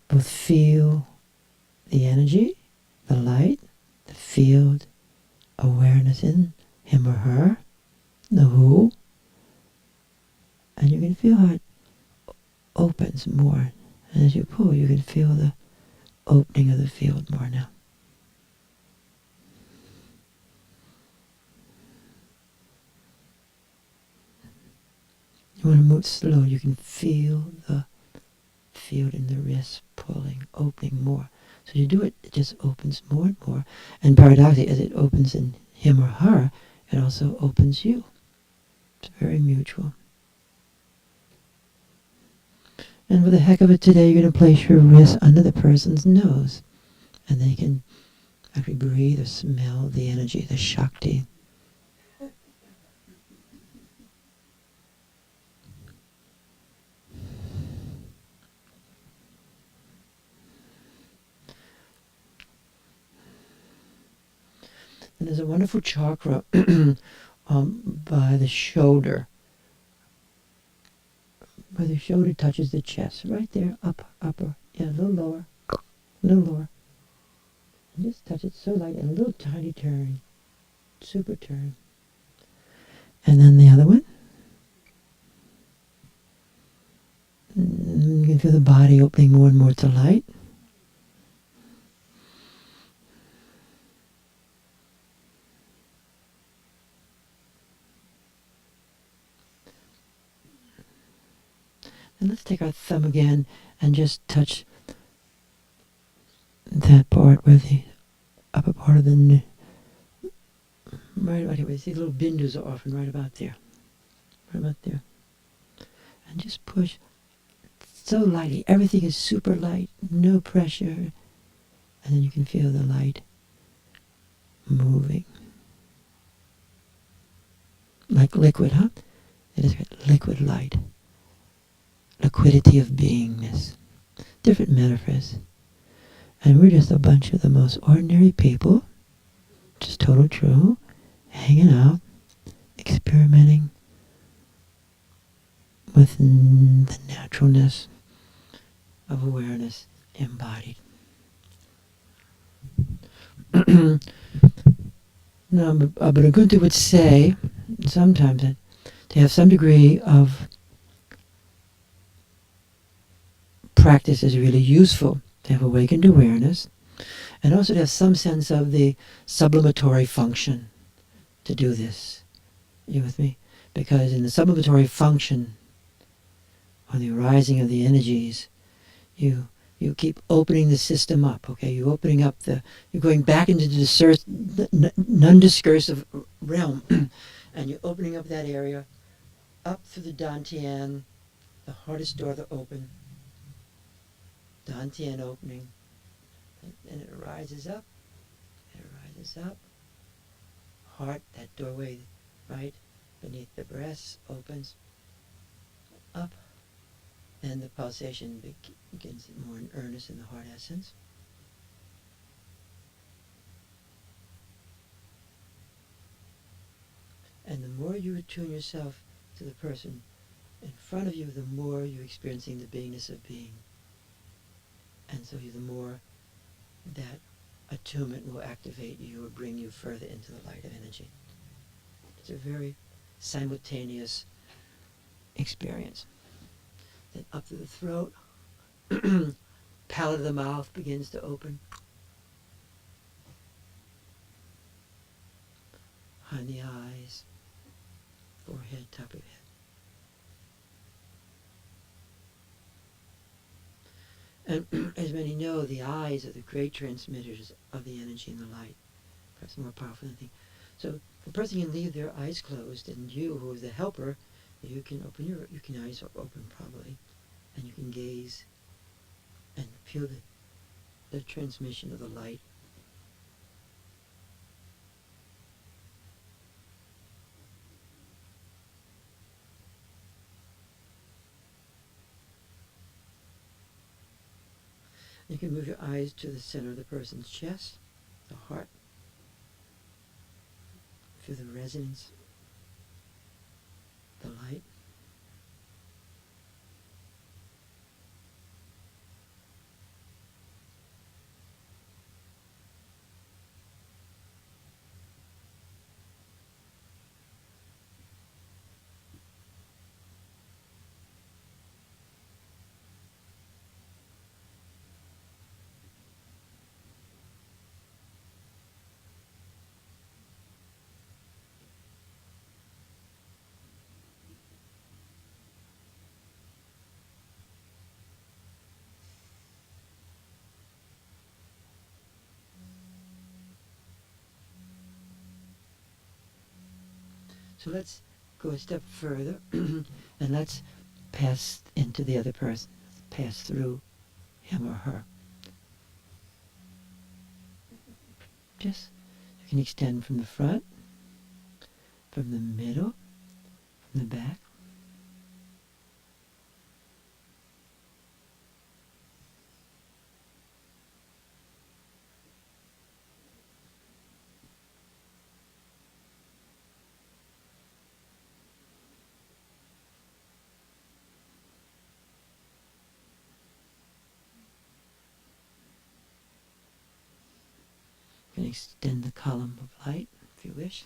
both feel the energy, the light, the field, awareness in him or her, the who, and you can feel how it opens more. And as you pull, you can feel the opening of the field more now. You want to move slow, you can feel the field in the wrist pulling, opening more. So you do it, it just opens more and more. And paradoxically, as it opens in him or her, it also opens you. It's very mutual. And for the heck of it today, you're going to place your wrist under the person's nose. And they can actually breathe or smell the energy, the Shakti. And there's a wonderful chakra by the shoulder, where the shoulder touches the chest, right there, upper, yeah, a little lower, and just touch it so light, and a little tiny turn, super turn, and then the other one. You can feel the body opening more and more to light. And let's take our thumb again and just touch that part where the upper part of the right about here. Where you see little bindus are often right about there. Right about there. And just push so lightly. Everything is super light, no pressure. And then you can feel the light moving. Like liquid, huh? It is liquid light. Liquidity of beingness. Different metaphors. And we're just a bunch of the most ordinary people, just total true, hanging out, experimenting with the naturalness of awareness embodied. Now, Bhagavad would say sometimes that to have some degree of practice is really useful, to have awakened awareness, and also to have some sense of the sublimatory function to do this. You with me? Because in the sublimatory function, or the arising of the energies, you keep opening the system up, okay? You're opening up you're going back into the non-discursive realm, and you're opening up that area, up through the Dantian, the hardest door to open, Dantian opening, and it rises up, heart, that doorway, right, beneath the breast, opens up, and the pulsation begins more in earnest in the heart essence. And the more you attune yourself to the person in front of you, the more you're experiencing the beingness of being. And so the more that attunement will activate you or bring you further into the light of energy. It's a very simultaneous experience. Then up to the throat, palate of the mouth begins to open. On the eyes, forehead, top of head. And as many know, the eyes are the great transmitters of the energy and the light, perhaps more powerful than anything. So the person can leave their eyes closed, and you, who is the helper, you can open your eyes are open probably, and you can gaze and feel the transmission of the light. You can move your eyes to the center of the person's chest, the heart. Feel the resonance. the light. So let's go a step further and let's pass into the other person, pass through him or her. Just, you can extend from the front, from the middle, from the back. You can extend the column of light if you wish,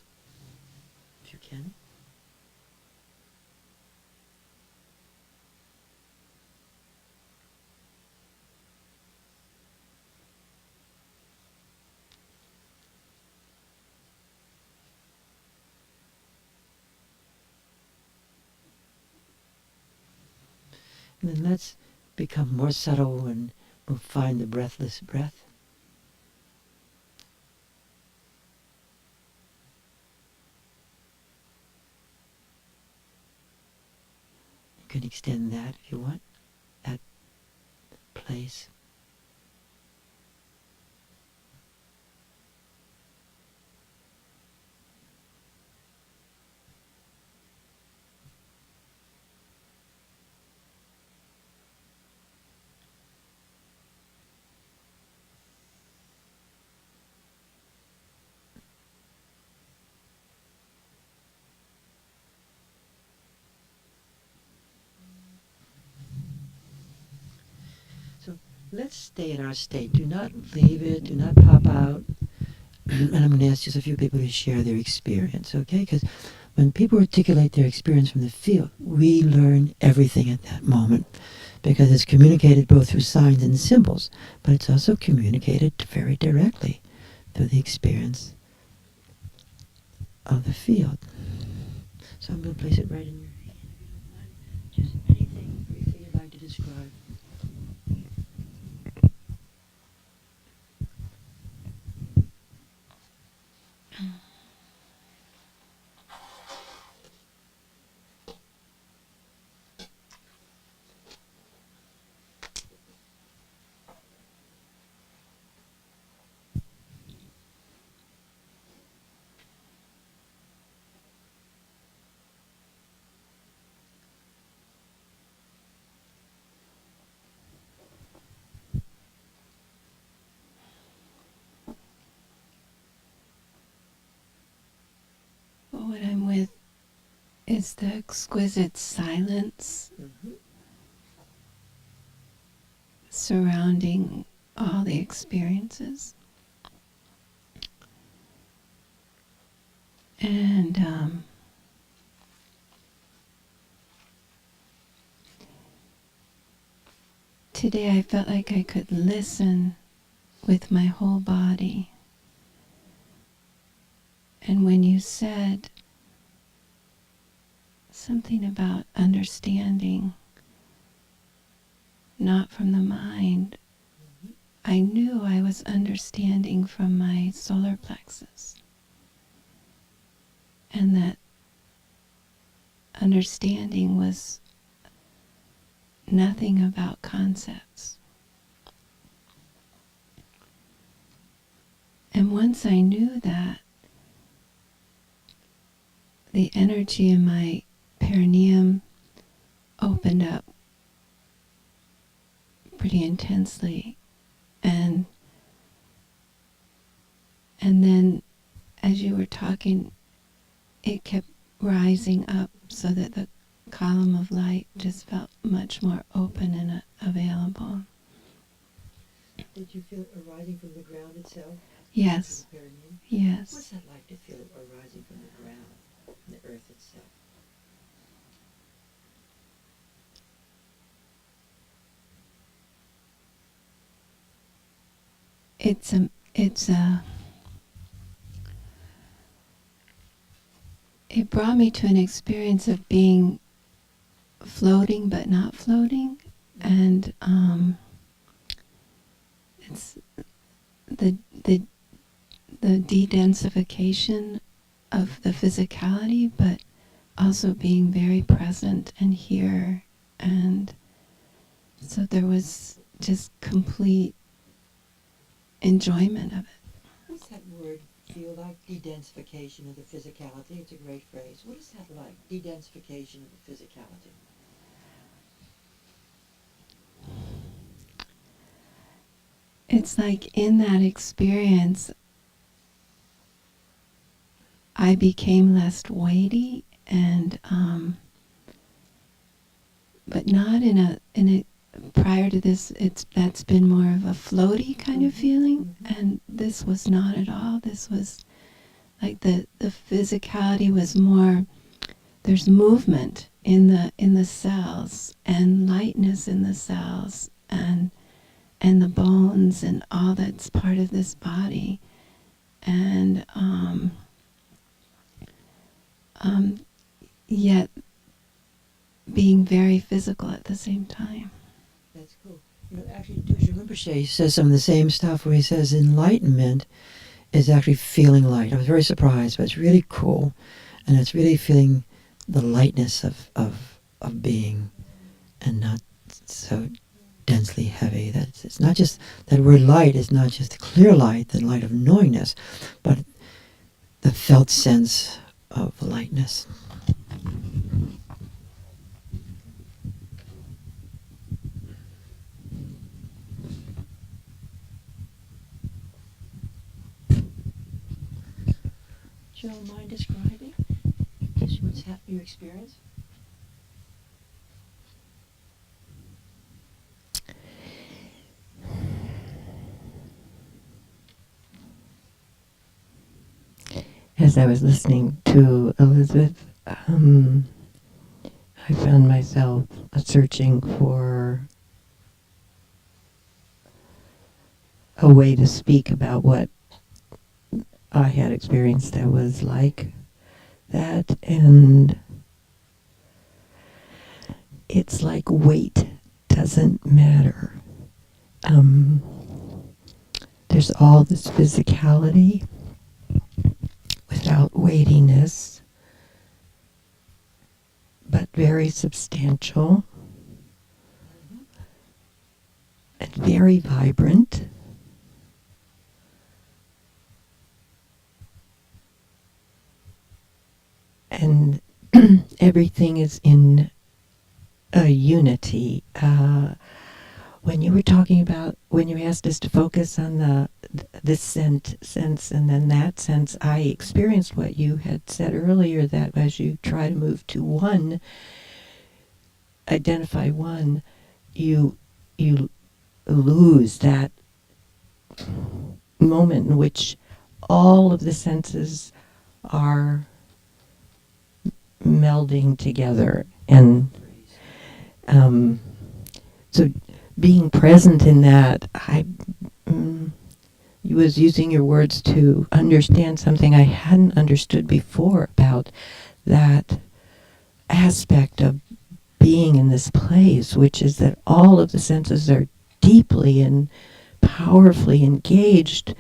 if you can. And then let's become more subtle and we'll find the breathless breath. You can extend that if you want, that place. So let's stay in our state. Do not leave it. Do not pop out. And I'm going to ask just a few people to share their experience, okay? Because when people articulate their experience from the field, we learn everything at that moment because it's communicated both through signs and symbols, but it's also communicated very directly through the experience of the field. So I'm going to place it right in your hand. Just anything briefly you'd like to describe. Well, what I'm with is the exquisite silence surrounding all the experiences. And today I felt like I could listen with my whole body. And when you said something about understanding, not from the mind, I knew I was understanding from my solar plexus. And that understanding was nothing about concepts. And once I knew that, the energy in my perineum opened up pretty intensely. And then as you were talking, it kept rising up so that the column of light just felt much more open and available. Did you feel it arising from the ground itself? Yes, The perineum? yes. What's that like to feel it arising from the ground, from the earth itself? It brought me to an experience of being floating but not floating, and it's the de-densification of the physicality, but also being very present and here, and so there was just complete enjoyment of it. What's that word feel like? De-densification of the physicality. It's a great phrase. What is that like? De-densification of the physicality. It's like in that experience, I became less weighty, and but not in a prior to this, that's been more of a floaty kind of feeling, and this was not at all. This was like the physicality was more. There's movement in the cells, and lightness in the cells, and the bones, and all that's part of this body, and yet being very physical at the same time. That's cool. You know, actually, Dusha Rinpoche says some of the same stuff where he says enlightenment is actually feeling light. I was very surprised, but it's really cool. And it's really feeling the lightness of being, and not so densely heavy. That's, it's not just, that word light is not just clear light, the light of knowingness, but the felt sense of lightness. Do you mind describing just what's happened, your experience? As I was listening to Elizabeth, I found myself searching for a way to speak about what I had experienced that was like that, and it's like weight doesn't matter. There's all this physicality without weightiness, but very substantial and very vibrant. And everything is in a unity. When you were talking about, when you asked us to focus on this sense and then that sense, I experienced what you had said earlier, that as you try to move to one, identify one, you lose that moment in which all of the senses are melding together. And so being present in that, I was using your words to understand something I hadn't understood before about that aspect of being in this place, which is that all of the senses are deeply and powerfully engaged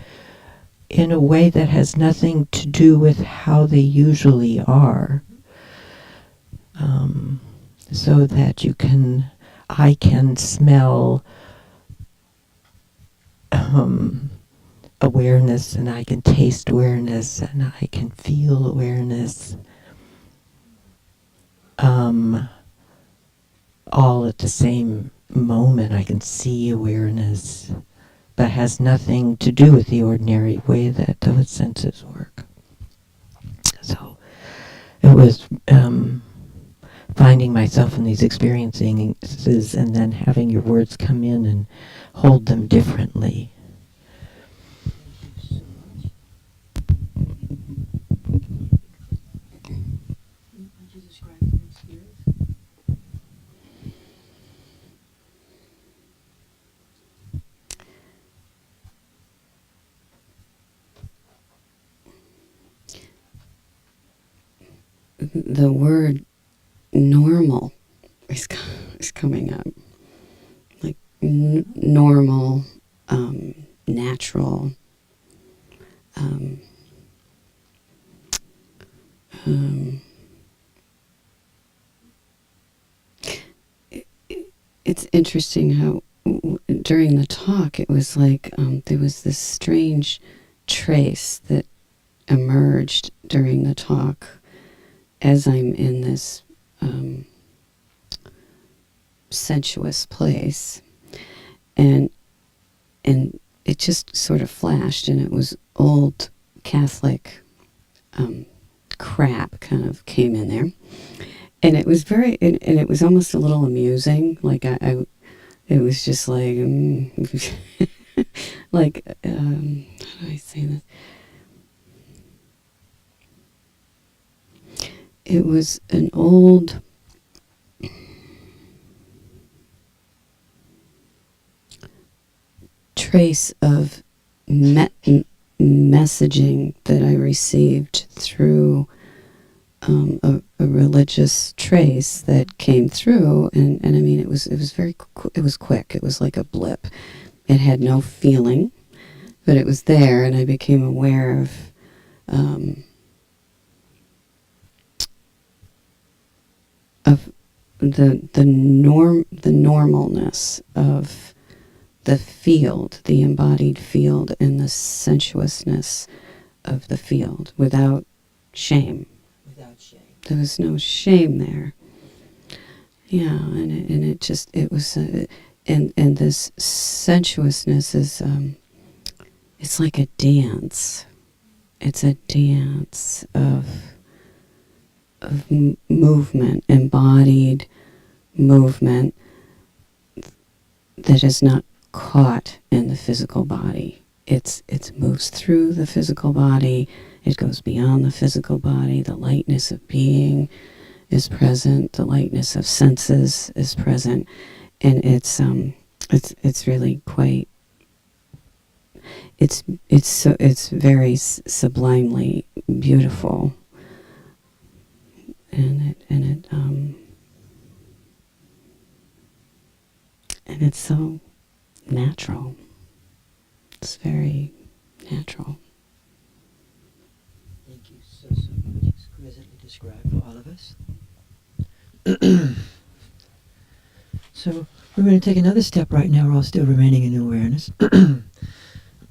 in a way that has nothing to do with how they usually are. So that I can smell awareness, and I can taste awareness, and I can feel awareness, all at the same moment. I can see awareness, but has nothing to do with the ordinary way that those senses work. So it it was finding myself in these experiences and then having your words come in and hold them differently. The word normal is coming up. Like normal, natural, it's interesting how during the talk it was like there was this strange trace that emerged during the talk as I'm in this sensuous place, and it just sort of flashed, and it was old Catholic crap kind of came in there, and it was very, and it was almost a little amusing. Like I it was just like like how do I say this? It was an old trace of messaging that I received through a religious trace that came through, and I mean it was very it was quick. It was like a blip. It had no feeling, but it was there, and I became aware of the normalness of the field, the embodied field, and the sensuousness of the field without shame. Without shame. There was no shame there. Yeah, and it was, and this sensuousness is, it's like a dance. It's a dance of movement, embodied movement that is not caught in the physical body. It moves through the physical body. It goes beyond the physical body. The lightness of being is present. The lightness of senses is present, and it's really quite. It's very sublimely beautiful, and it's so natural. It's very natural. Thank you so much. Exquisitely described for all of us. So we're going to take another step right now. We're all still remaining in awareness.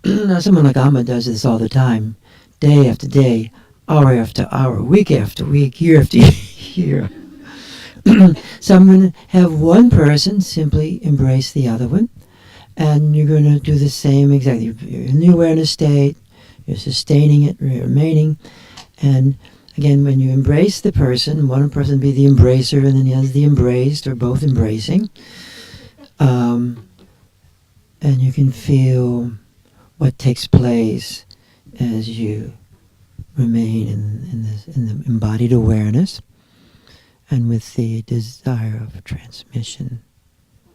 Now, someone like Amma does this all the time, day after day, hour after hour, week after week, year after year. So I'm going to have one person simply embrace the other one, and you're going to do the same exactly. You're in the awareness state, you're sustaining it, you're remaining, and again, when you embrace the person, one person be the embracer and then the other the embraced, or both embracing, and you can feel what takes place as you remain in the embodied awareness and with the desire of transmission.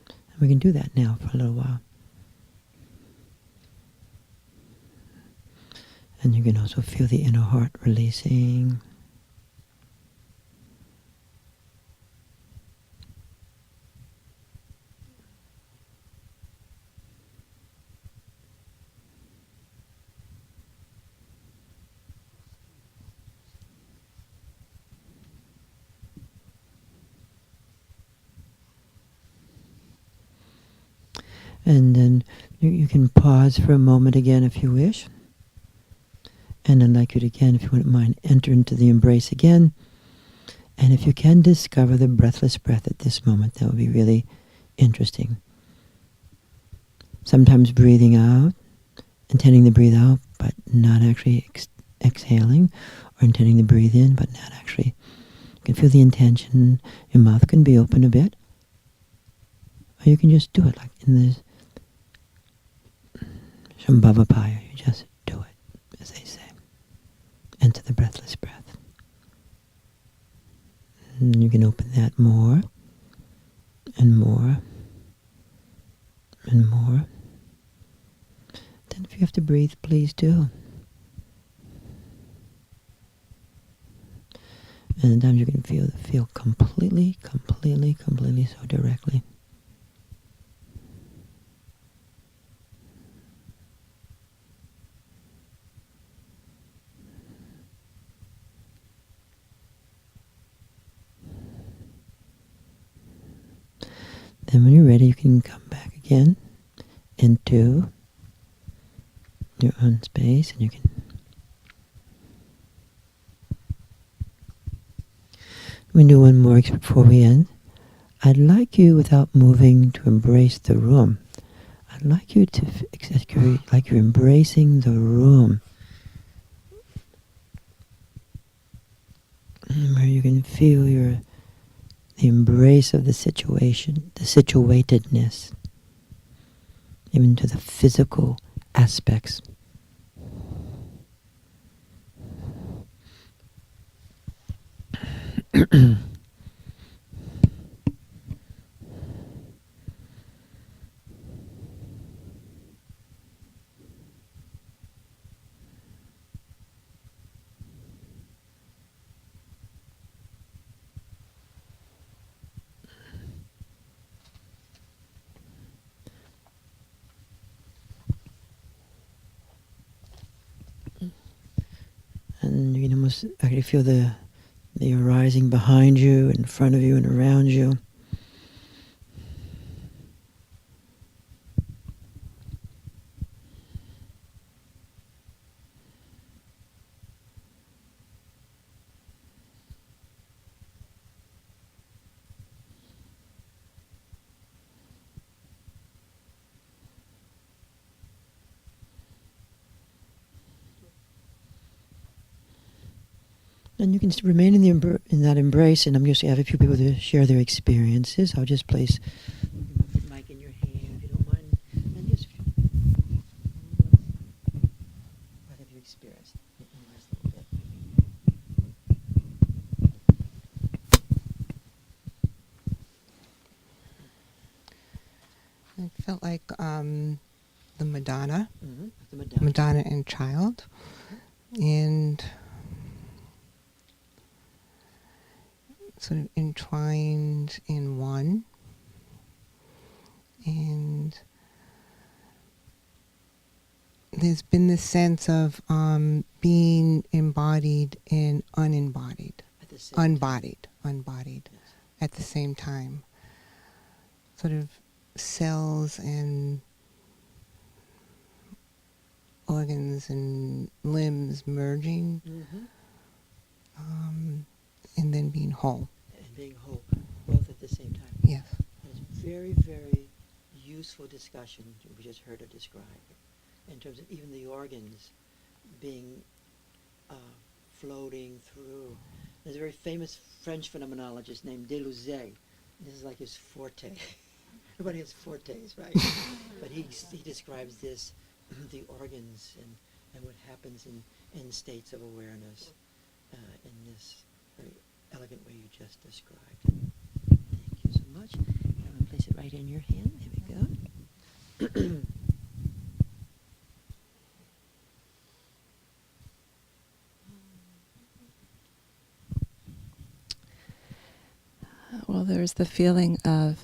And we can do that now for a little while. And you can also feel the inner heart releasing. And then you can pause for a moment again if you wish. And I'd like you to again, if you wouldn't mind, enter into the embrace again. And if you can discover the breathless breath at this moment, that would be really interesting. Sometimes breathing out, intending to breathe out, but not actually exhaling, or intending to breathe in, but not actually feel the intention, your mouth can be open a bit. Or you can just do it like in this Shambhavapaya. You just do it, as they say. Enter the breathless breath. And you can open that more and more and more. Then if you have to breathe, please do. And sometimes you can feel completely so directly. Then when you're ready, you can come back again into your own space, and you can we do one more before we end. I'd like you, without moving, to embrace the room. I'd like you to like you're embracing the room, where you can feel the embrace of the situation, the situatedness, even to the physical aspects. And you can almost actually feel the arising behind you, in front of you, and around you. And you can remain in that embrace, and I'm just going to have a few people to share their experiences. I'll just place the mic in your hand, if you don't mind. And just what have you experienced in the last little bit? It felt like the Madonna, The Madonna and Child, and sort of entwined in one. And there's been this sense of being embodied and unembodied, unbodied, yes, at the same time. Sort of cells and organs and limbs merging, and then being whole. And being whole, both at the same time. Yes. And it's very, very useful discussion we just heard her describe, in terms of even the organs being floating through. There's a very famous French phenomenologist named Deleuze. This is like his forte. Everybody has fortes, right? But he describes this, the organs and what happens in states of awareness in this very elegant way you just described. Thank you so much. I'm going to place it right in your hand. There we go. Well, there's the feeling of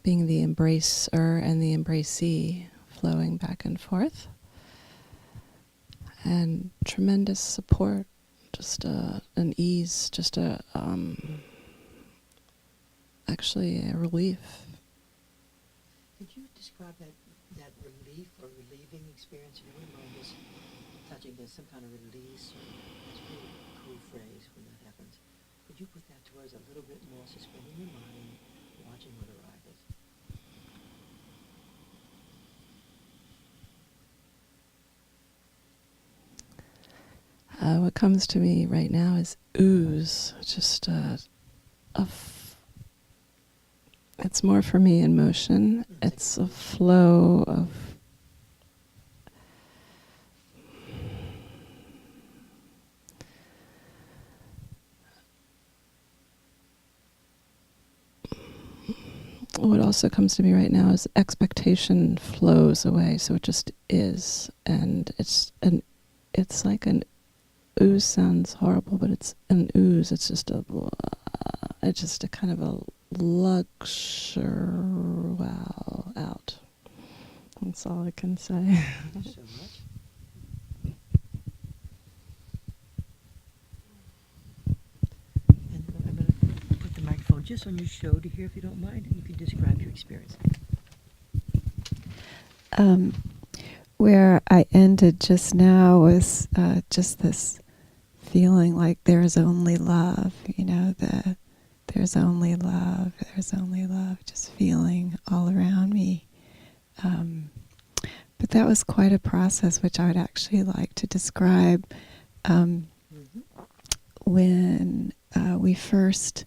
being the embracer and the embracee flowing back and forth. And tremendous support, just an ease, just actually a relief. Could you describe that relief or relieving experience? You wouldn't mind just touching as some kind of release, or that's a really cool phrase when that happens. Could you put that towards a little bit more, suspending your mind, watching what arises? What comes to me right now is ooze, just it's more for me in motion. It's a flow of what also comes to me right now is expectation flows away, so it just is, and it's like an ooze. Sounds horrible, but it's an ooze. It's just a kind of a luxury wow out. That's all I can say. Thank you so much. And I'm going to put the microphone just on your shoulder here, if you don't mind, and you can describe your experience. Where I ended just now was just this feeling like there's only love, there's only love, just feeling all around me. But that was quite a process, which I would actually like to describe. When we first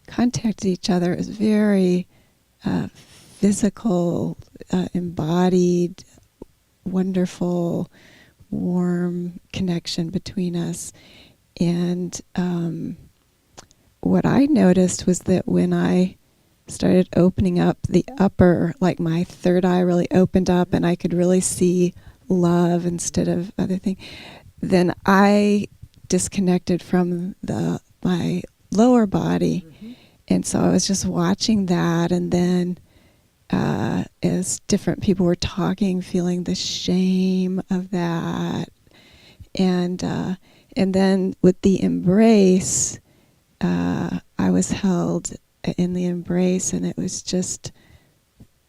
contacted each other, it was very physical, embodied, wonderful, warm connection between us. And what I noticed was that when I started opening up the upper, like my third eye really opened up and I could really see love instead of other things, then I disconnected from my lower body. And so I was just watching that, and then as different people were talking, feeling the shame of that. And then with the embrace, I was held in the embrace, and it was just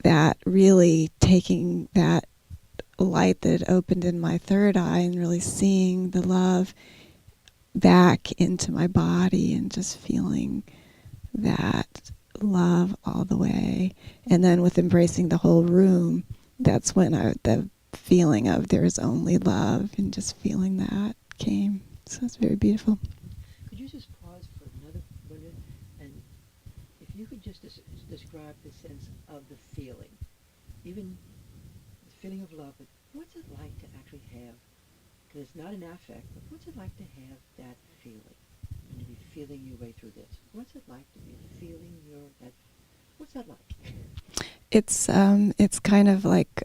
that really taking that light that opened in my third eye and really seeing the love back into my body and just feeling that love all the way. And then with embracing the whole room, that's when the feeling of there's only love and just feeling that came. So it's very beautiful. Could you just pause for another minute, and if you could just describe the sense of the feeling, even the feeling of love, but what's it like to actually have, because it's not an affect, but what's it like to have that feeling and to be feeling your way through this? What's it like to be feeling what's that like? It's kind of like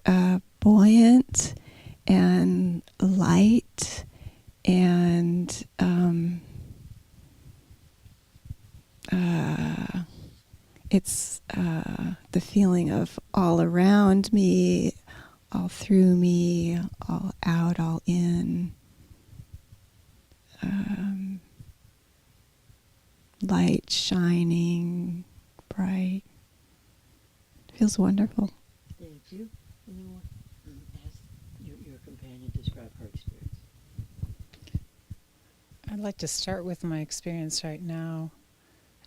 buoyant and light, and it's the feeling of all around me, all through me, all out, all in. Light shining bright. Feels wonderful. Thank you. Anyone ask your companion to describe her experience? I'd like to start with my experience right now.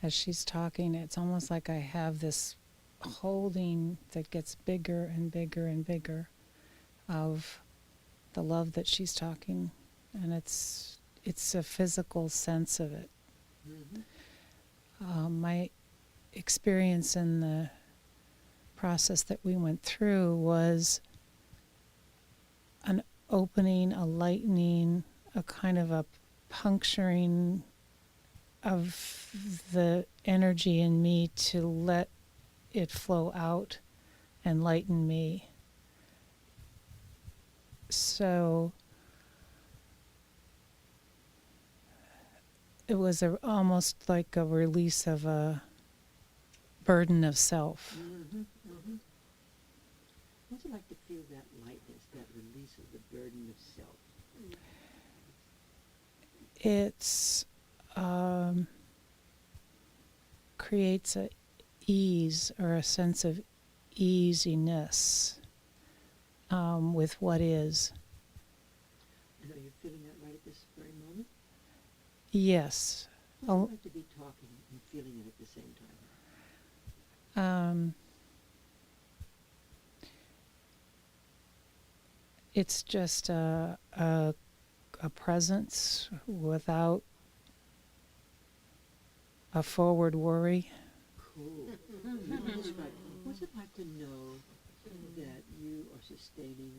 As she's talking, it's almost like I have this holding that gets bigger and bigger and bigger of the love that she's talking, and it's a physical sense of it. My experience in the process that we went through was an opening, a lightening, a kind of a puncturing of the energy in me to let it flow out and lighten me. So it was almost like a release of a burden of self. What's it like to feel that lightness, that release of the burden of self? It's creates a ease or a sense of easiness with what is. And are you feeling that right at this very moment? Yes. What's it like to be talking and feeling it at the same time? It's just a presence without a forward worry. Cool. What's it like to know that you are sustaining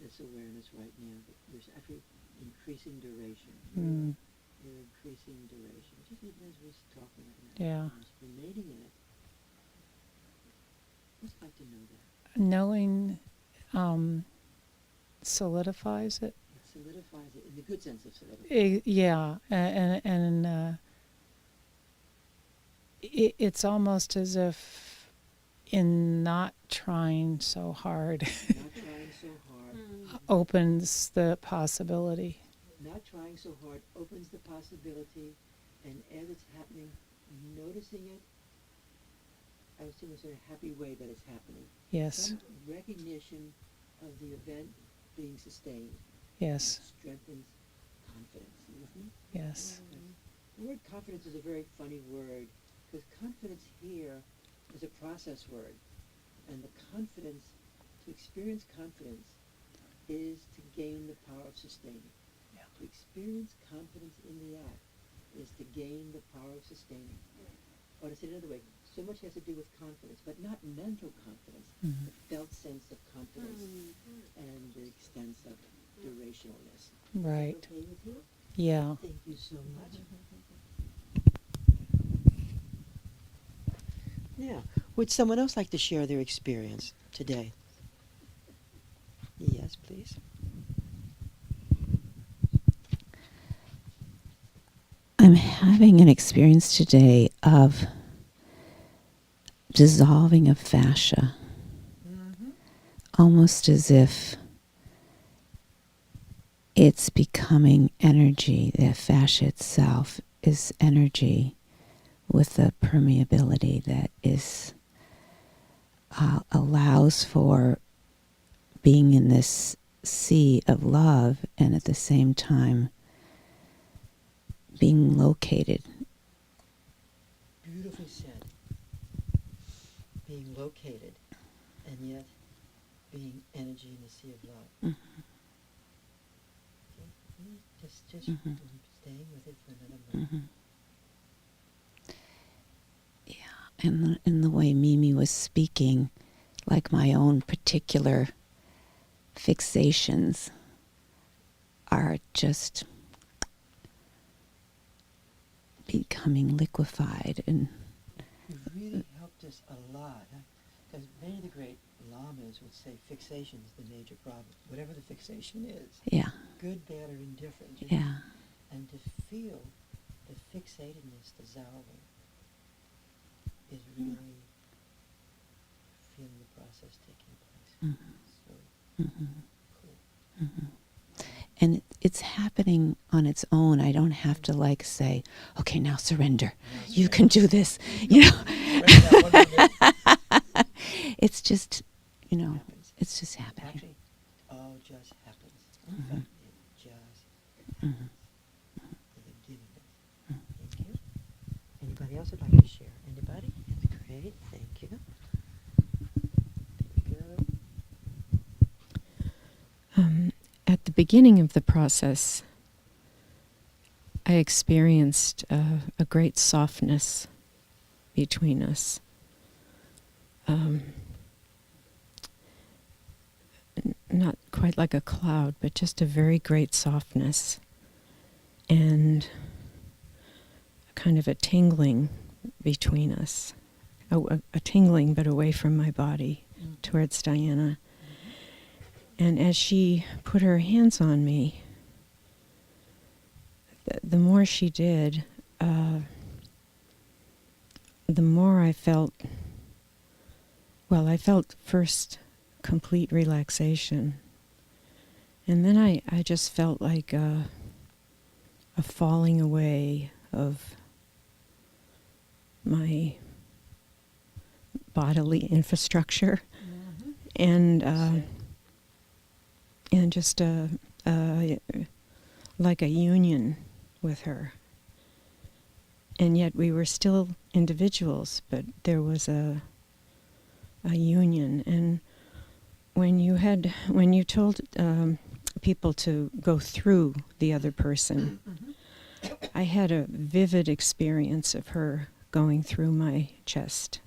this awareness right now? That there's actually increasing duration. Mm, You're increasing duration. Just even as we're talking right now. yeah. Just remaining in it. What's it like to know that? Knowing solidifies it. It solidifies it in the good sense of solidifying. Yeah, and it's almost as if in not trying so hard Not trying so hard. opens the possibility. Not trying so hard opens the possibility, and as it's happening, noticing it, I would say in a sort of happy way that it's happening. Yes, Some recognition of the event being sustained yes, strengthens confidence. You with me? yes. The word confidence is a very funny word, because confidence here is a process word. And the confidence, to experience confidence, is to gain the power of sustaining. Yeah. To experience confidence in the act is to gain the power of sustaining. Or to say it another way, so much has to do with confidence, but not mental confidence, Mhm. the felt sense of confidence and the extent of durationalness. Right. Okay with you? Yeah. Thank you so much. Now, would someone else like to share their experience today? Yes, please. I'm having an experience today of dissolving of fascia, almost as if it's becoming energy. The fascia itself is energy with a permeability that is allows for being in this sea of love, and at the same time being located. Beautifully said. Being located, and yet being energy in the sea of love. Okay. Just staying with it for another moment. And in the way Mimi was speaking, like my own particular fixations are just becoming liquefied. And You've really helped us a lot, because many of the great lamas would say fixation is the major problem. Whatever the fixation is, yeah, good, bad, or indifferent. yeah, And to feel the fixatedness dissolving is really feeling the process taking place. So cool. and it's happening on its own. I don't have to like say, okay, now surrender. You can do this. You know, it's just, you know, Happens. it's just happening. Actually, it all just happens. In fact, it just happens. The beginning of it. Thank you. Anybody else would like to share? Anybody? Great, thank you. There we go. At the beginning of the process, I experienced a great softness between us. Not quite like a cloud, but just a very great softness. And kind of a tingling between us. A tingling, but away from my body, towards Diana. And as she put her hands on me, the more she did, the more I felt, well, I felt first complete relaxation. And then I just felt like a falling away of my bodily infrastructure. And just like a union with her. And yet we were still individuals, but there was a union. And when you told people to go through the other person, I had a vivid experience of her going through my chest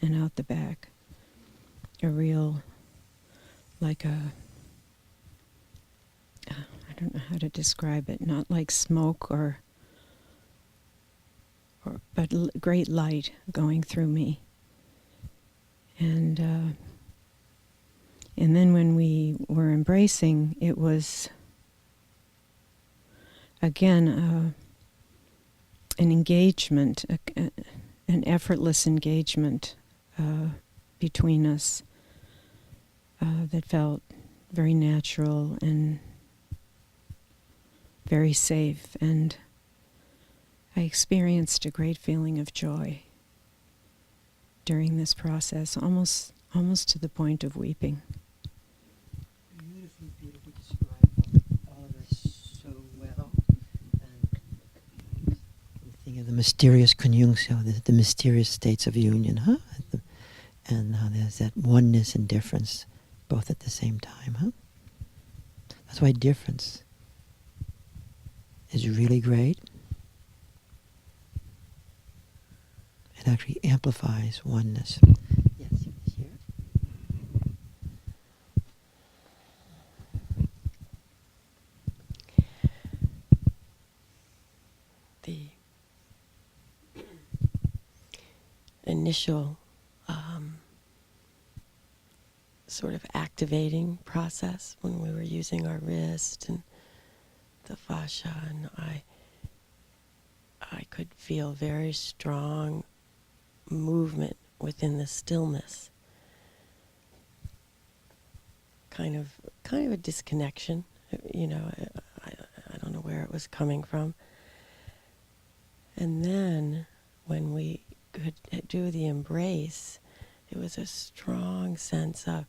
and out the back. A real, like a, I don't know how to describe it, not like smoke but great light going through me. And then when we were embracing, it was, again, an engagement, an effortless engagement between us that felt very natural and very safe. And I experienced a great feeling of joy during this process, almost to the point of weeping. Beautifully, beautifully described all of this so well. And the thing of the mysterious Konjunktio, the mysterious states of union, huh? And how there's that oneness and difference both at the same time, huh? That's why difference is really great. It actually amplifies oneness. Yes, here. The initial sort of activating process when we were using our wrist and the fascia, and I could feel very strong movement within the stillness. Kind of a disconnection, you know. I don't know where it was coming from. And then when we could do the embrace, it was a strong sense of,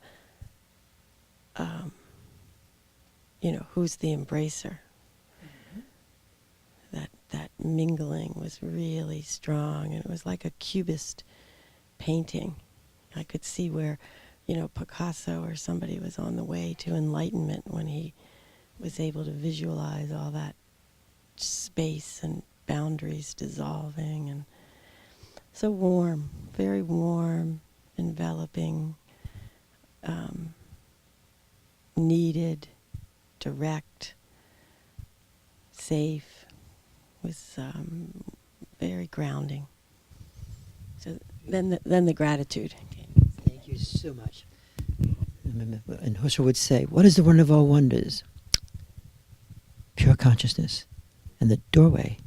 who's the embracer? Mm-hmm. That mingling was really strong, and it was like a cubist painting. I could see where, Picasso or somebody was on the way to enlightenment when he was able to visualize all that space and boundaries dissolving, and so warm, very warm, enveloping, needed, direct, safe, was very grounding. So then the gratitude. Thank you so much. And Husserl would say, what is the wonder of all wonders? Pure consciousness. And the doorway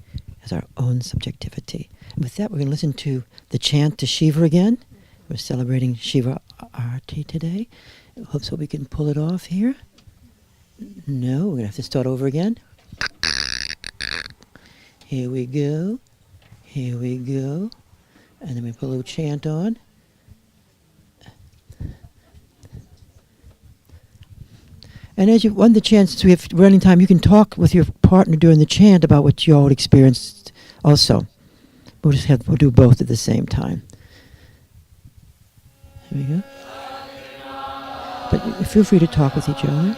is our own subjectivity. And with that, we're going to listen to the chant to Shiva again. We're celebrating Shiva Arati today. I hope so we can pull it off here. No, we're going to have to start over again. Here we go. Here we go. And then we put a little chant on. And as you run the chant, since we have running time, you can talk with your partner during the chant about what you all experienced also. We'll do both at the same time. Here we go. But feel free to talk with each other.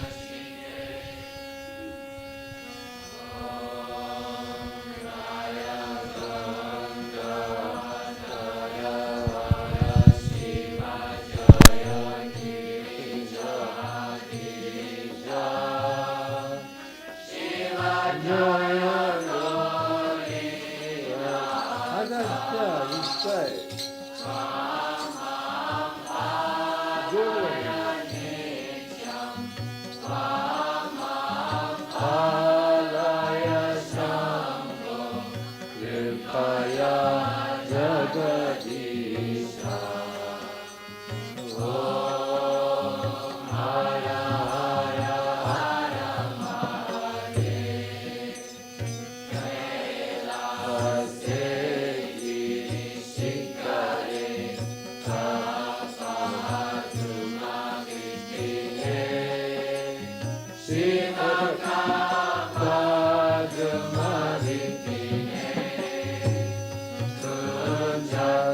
Kunja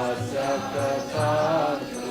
Asakasa